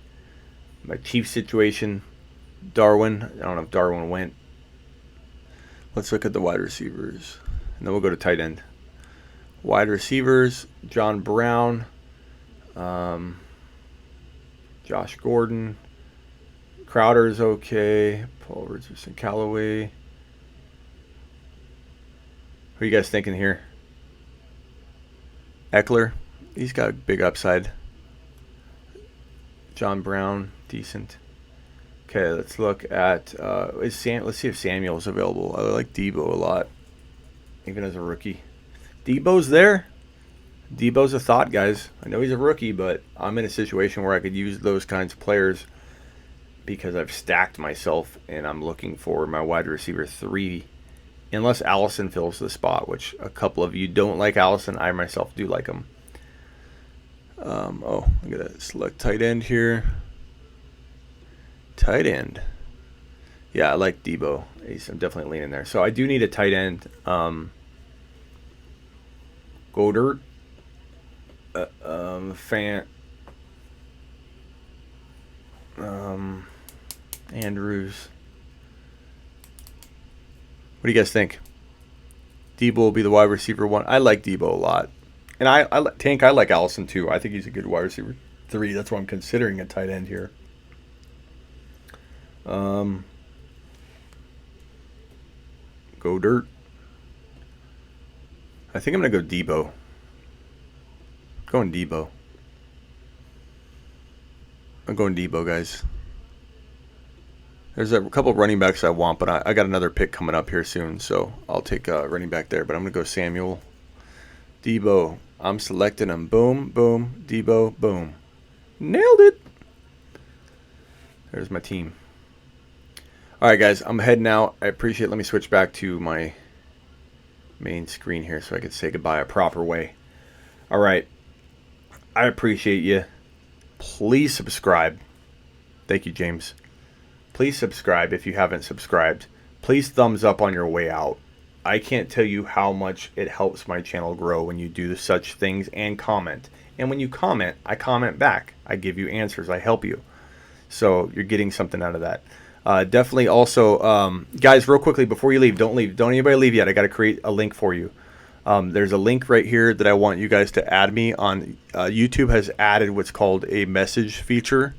Chiefs situation. Darwin. I don't know if Darwin went. Let's look at the wide receivers. And then we'll go to tight end. Wide receivers, John Brown, Josh Gordon. Crowder's okay. Paul Richardson, Callaway. Who are you guys thinking here? Eckler. He's got a big upside. John Brown, decent. Okay, let's look at let's see if Samuel's available. I like Debo a lot, even as a rookie. Debo's there. Debo's a thought, guys. I know he's a rookie, but I'm in a situation where I could use those kinds of players because I've stacked myself and I'm looking for my wide receiver 3. Unless Allison fills the spot, which a couple of you don't like Allison. I myself do like him. I'm going to select tight end here. Tight end. Yeah, I like Debo. I'm definitely leaning there. So I do need a tight end. Goddard. Andrews. What do you guys think? Debo will be the wide receiver 1. I like Debo a lot. And I like Allison too. I think he's a good wide receiver 3. That's why I'm considering a tight end here. Go dirt. I think I'm going to go Debo. Going Debo. I'm going Debo, guys. There's a couple of running backs I want, but I got another pick coming up here soon, so I'll take a running back there. But I'm going to go Samuel. Debo. I'm selecting him. Boom, boom, Debo, boom. Nailed it. There's my team. All right, guys, I'm heading out. I appreciate it. Let me switch back to my main screen here so I can say goodbye a proper way. All right. I appreciate you. Please subscribe. Thank you, James. Please subscribe if you haven't subscribed. Please thumbs up on your way out. I can't tell you how much it helps my channel grow when you do such things and comment. And when you comment, I comment back. I give you answers. I help you. So you're getting something out of that. Definitely also, guys, real quickly, before you leave, don't leave. Don't anybody leave yet. I got to create a link for you. There's a link right here that I want you guys to add me on. YouTube has added what's called a message feature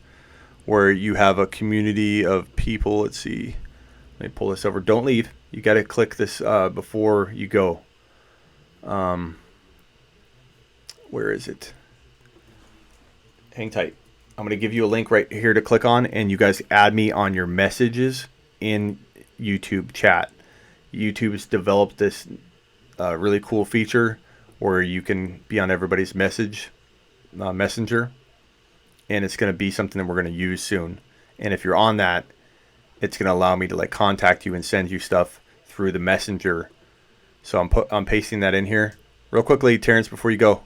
where you have a community of people. Let's see. Let me pull this over. Don't leave. You got to click this before you go. Where is it? Hang tight. I'm going to give you a link right here to click on, and you guys add me on your messages in YouTube chat. YouTube's developed this really cool feature where you can be on everybody's messenger, and it's going to be something that we're going to use soon. And if you're on that, it's going to allow me to like contact you and send you stuff through the messenger. So I'm pasting that in here real quickly, Terrence, before you go.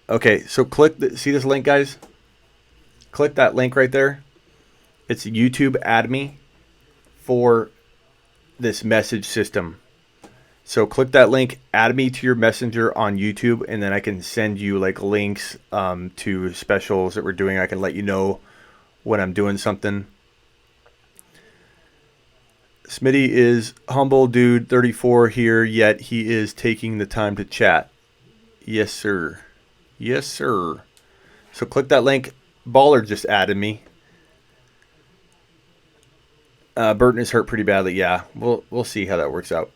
Okay, so see this link, guys? Click that link right there. It's YouTube add me for this message system. So click that link, add me to your messenger on YouTube, and then I can send you like links to specials that we're doing. I can let you know when I'm doing something. Smitty is humble dude, 34 here, yet he is taking the time to chat. Yes, sir. Yes, sir. So click that link. Baller just added me. Burton is hurt pretty badly. Yeah, we'll see how that works out.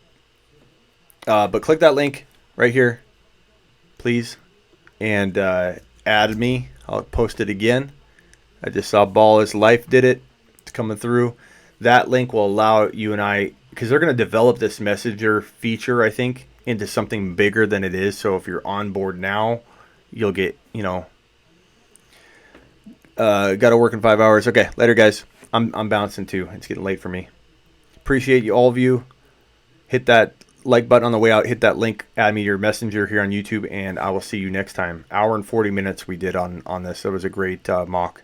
But click that link right here, please, and add me. I'll post it again. I just saw Ball is Life did it. It's coming through. That link will allow you and I, because they're going to develop this messenger feature, I think, into something bigger than it is. So if you're on board now, you'll get, got to work in 5 hours. Okay, later, guys. I'm bouncing too. It's getting late for me. Appreciate you, all of you. Hit that like button on the way out. Hit that link. Add me to your messenger here on YouTube, and I will see you next time. Hour and 40 minutes we did on this. That was a great mock.